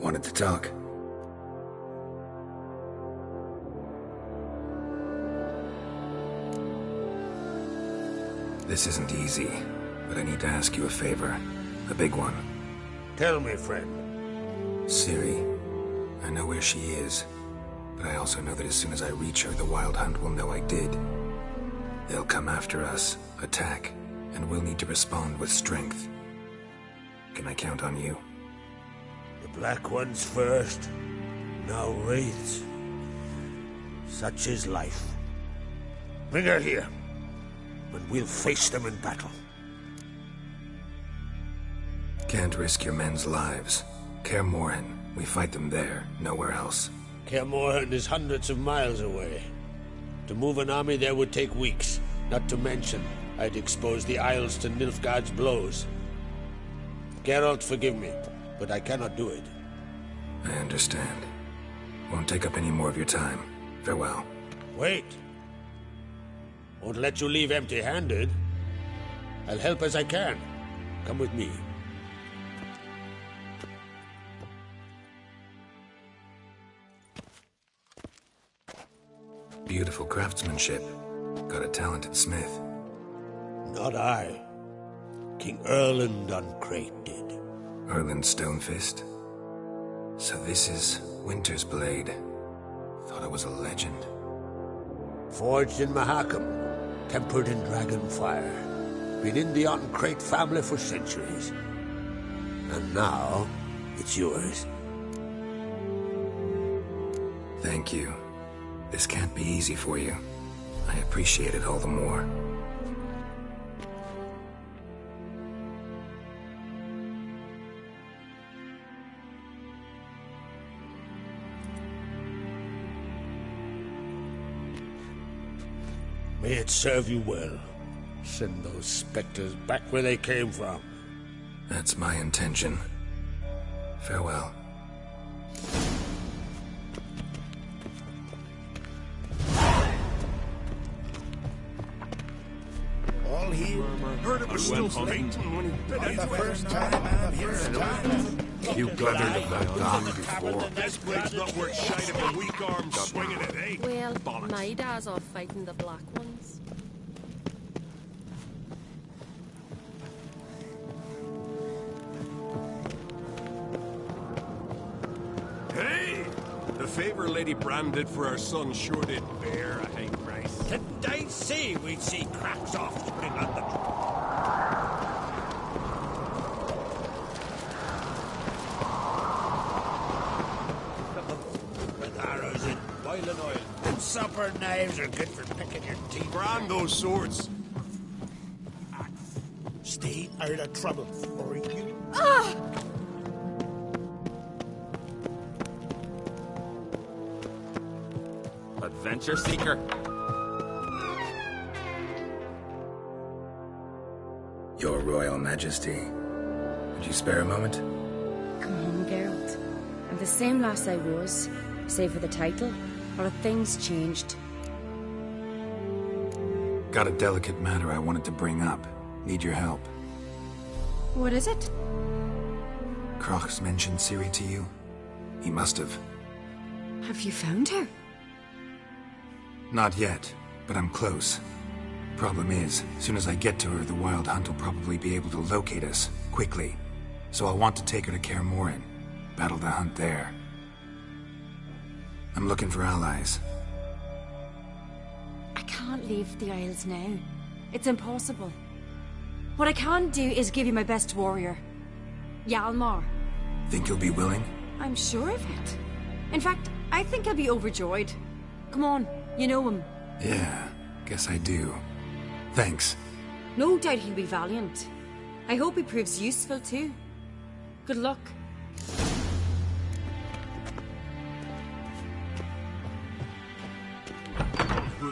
Wanted to talk. This isn't easy, but I need to ask you a favor. A big one. Tell me, friend. Ciri. I know where she is, but I also know that as soon as I reach her, the Wild Hunt will know I did. They'll come after us, attack, and we'll need to respond with strength. Can I count on you? The Black Ones first, now Wraiths. Such is life. Bring her here, and we'll face them in battle. Can't risk your men's lives. Kaer Morhen, we fight them there, nowhere else. Kaer Morhen is hundreds of miles away. To move an army there would take weeks, not to mention I'd expose the Isles to Nilfgaard's blows. Geralt, forgive me, but I cannot do it. I understand. Won't take up any more of your time. Farewell. Wait. Won't let you leave empty-handed. I'll help as I can. Come with me. Beautiful craftsmanship. Got a talented smith. Not I. King Erland Uncrate did. Erland Stonefist? So this is Winter's Blade. Thought it was a legend. Forged in Mahakam, tempered in dragon fire. Been in the Uncrate family for centuries. And now, it's yours. Thank you. This can't be easy for you. I appreciate it all the more. May it serve you well. Send those specters back where they came from. That's my intention. Farewell. All here? Heard it was still fainting when he bit it. The first time I'm here. You gathered about that before. This blade's not worth shite of a weak arm swinging it, eh? Well, Bollocks. my dad's off fighting the Black Ones. Hey! The favor Lady branded for her son sure did bear a high price. Didn't I say we'd see cracks off spring on them? With arrows in boiling oil. And supper knives are good for picking your teeth. Brand those swords. Stay out of trouble, or you... Adventure seeker. Your Royal Majesty. Would you spare a moment? Come home, Geralt. I'm the same lass I was, save for the title. Or have things changed? Got a delicate matter I wanted to bring up. Need your help. What is it? Crocs mentioned Ciri to you? He must have. Have you found her? Not yet, but I'm close. Problem is, as soon as I get to her, the Wild Hunt will probably be able to locate us, quickly. So I'll want to take her to Kaer Morhen, battle the hunt there. I'm looking for allies. I can't leave the Isles now. It's impossible. What I can do is give you my best warrior. Hjalmar. Think you'll be willing? I'm sure of it. In fact, I think I'll be overjoyed. Come on, you know him. Yeah, guess I do. Thanks. No doubt he'll be valiant. I hope he proves useful too. Good luck.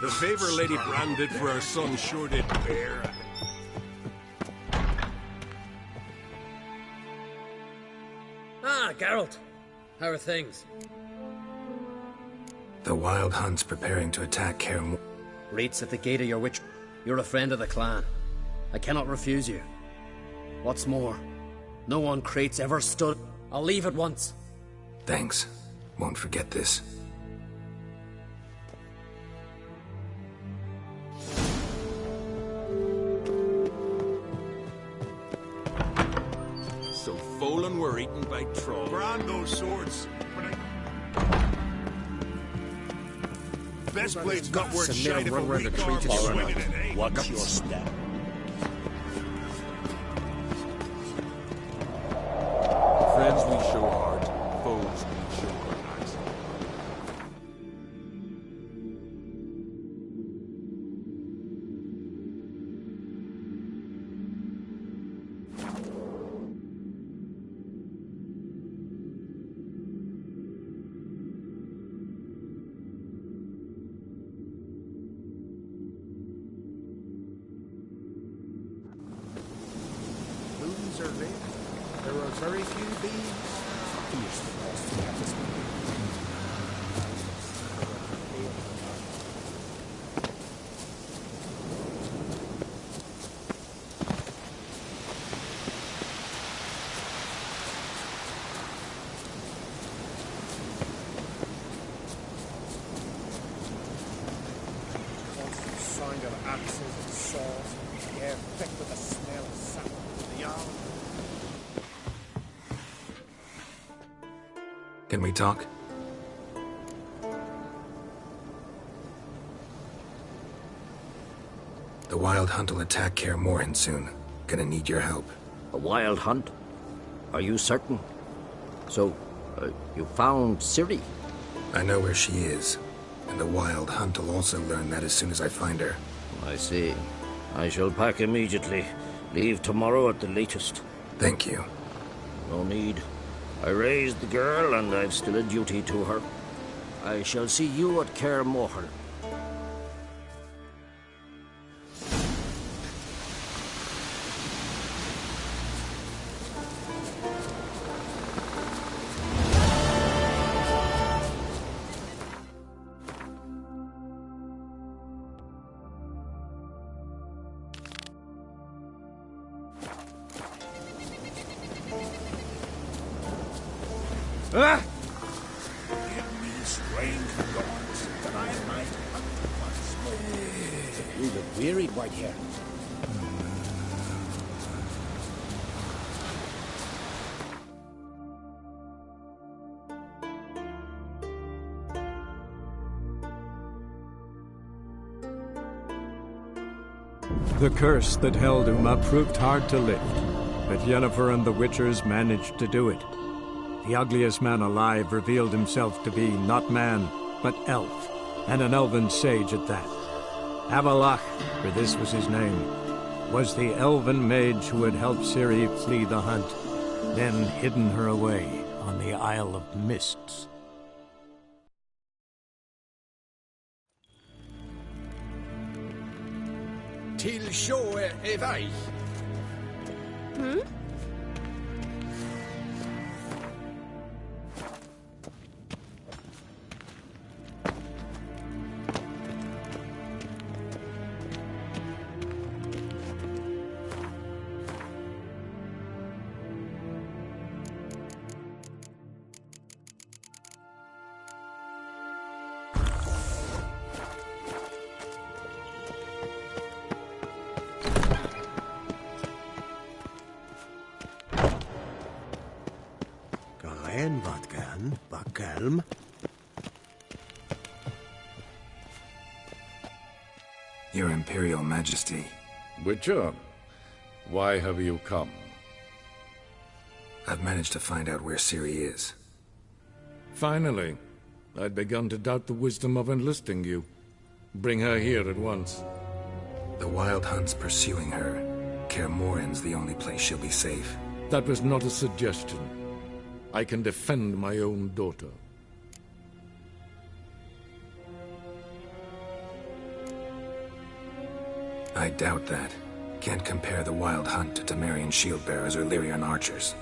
The favor Lady branded for her son sure did bear. Ah, Geralt. How are things? The Wild Hunt's preparing to attack Kaer Morhen. Reed's at the gate of your witch. You're a friend of the clan. I cannot refuse you. What's more, no one Crate's ever stood. I'll leave at once. Thanks. Won't forget this. So Folan were eaten by trolls. Brand those swords. Best blade's not worth shite if a weak arm is swinging it, eh? Watch your step. Friends we show heart, foes we show eyes. Moons are red. There are very few bees. Here's the lost campus. Constant sound of axes and saws. The air thick with the smell of sap. The yarn. Can we talk? The Wild Hunt will attack Kaer Morhen soon. Gonna need your help. A wild hunt? Are you certain? So, you found Ciri? I know where she is, and the Wild Hunt will also learn that as soon as I find her. I see. I shall pack immediately. Leave tomorrow at the latest. Thank you. No need. I raised the girl, and I've still a duty to her. I shall see you at Kaer Morhen. Ah! Give me strange thoughts that I might hunt once more. You look wearied, Whitehair. The curse that held Uma proved hard to lift, but Yennefer and the Witchers managed to do it. The ugliest man alive revealed himself to be not man, but elf, and an elven sage at that. Avalach, for this was his name, was the elven mage who had helped Ciri flee the hunt, then hidden her away on the Isle of Mists. Till show är väg. Hmm? En vatkan, bakalm. Your Imperial Majesty. Witcher, why have you come? I've managed to find out where Ciri is. Finally. I'd begun to doubt the wisdom of enlisting you. Bring her here at once. The Wild Hunt's pursuing her. Kaer Morhen's the only place she'll be safe. That was not a suggestion. I can defend my own daughter. I doubt that. Can't compare the Wild Hunt to Temerian shield bearers or Lyrian archers.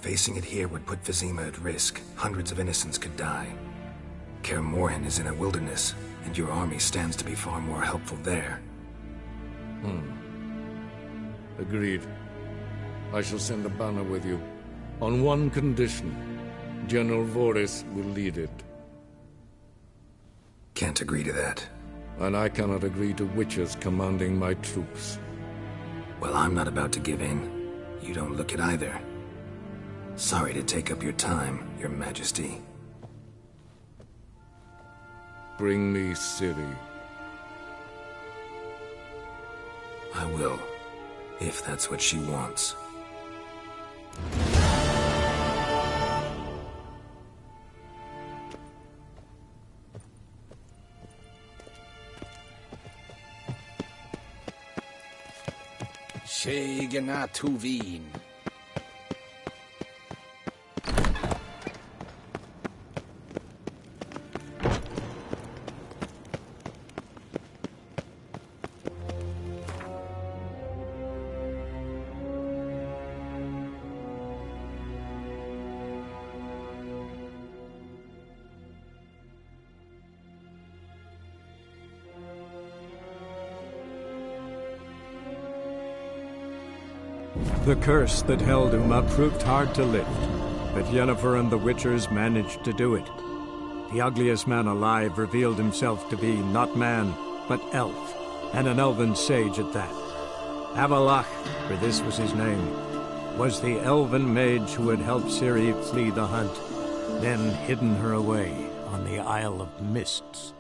Facing it here would put Vizima at risk. Hundreds of innocents could die. Kaer Morhen is in a wilderness, and your army stands to be far more helpful there. Agreed. I shall send a banner with you. On one condition. General Voris will lead it. Can't agree to that. And I cannot agree to witches commanding my troops. Well, I'm not about to give in. You don't look it either. Sorry to take up your time, Your Majesty. Bring me Ciri. I will, if that's what she wants. Shegana Tuvin. The curse that held Uma proved hard to lift, but Yennefer and the Witchers managed to do it. The ugliest man alive revealed himself to be not man, but elf, and an elven sage at that. Avalach, for this was his name, was the elven mage who had helped Ciri flee the hunt, then hidden her away on the Isle of Mists.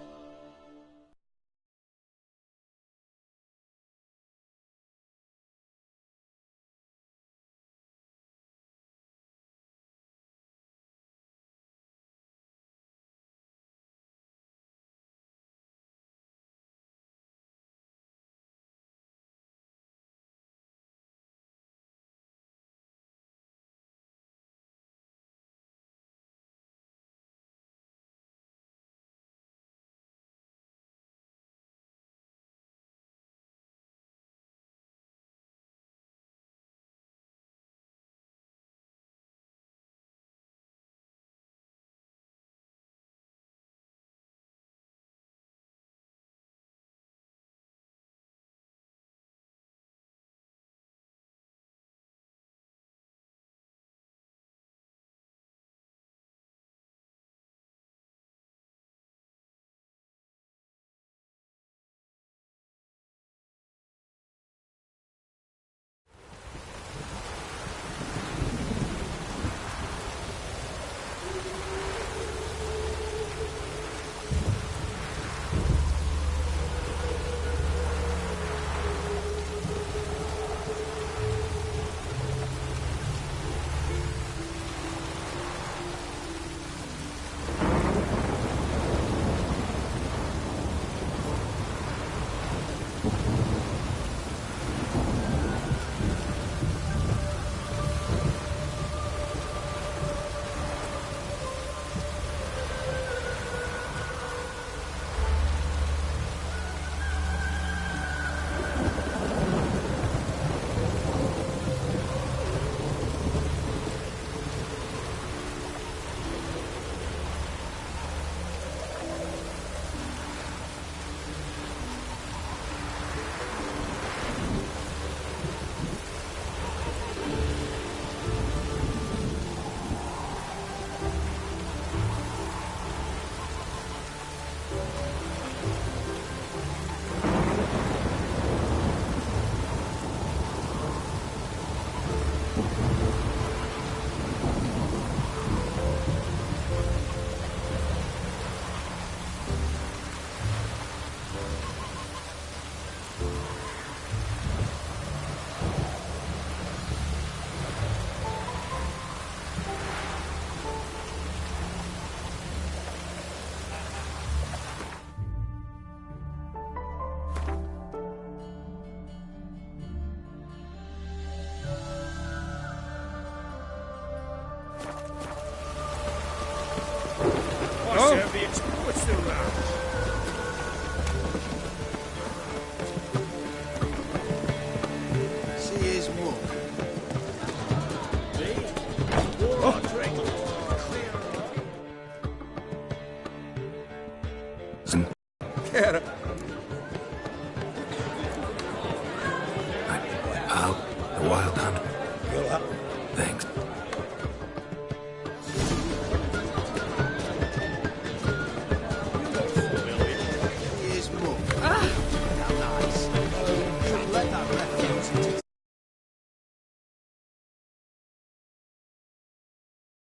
there. Out. The wild hunt. You'll have... Thanks.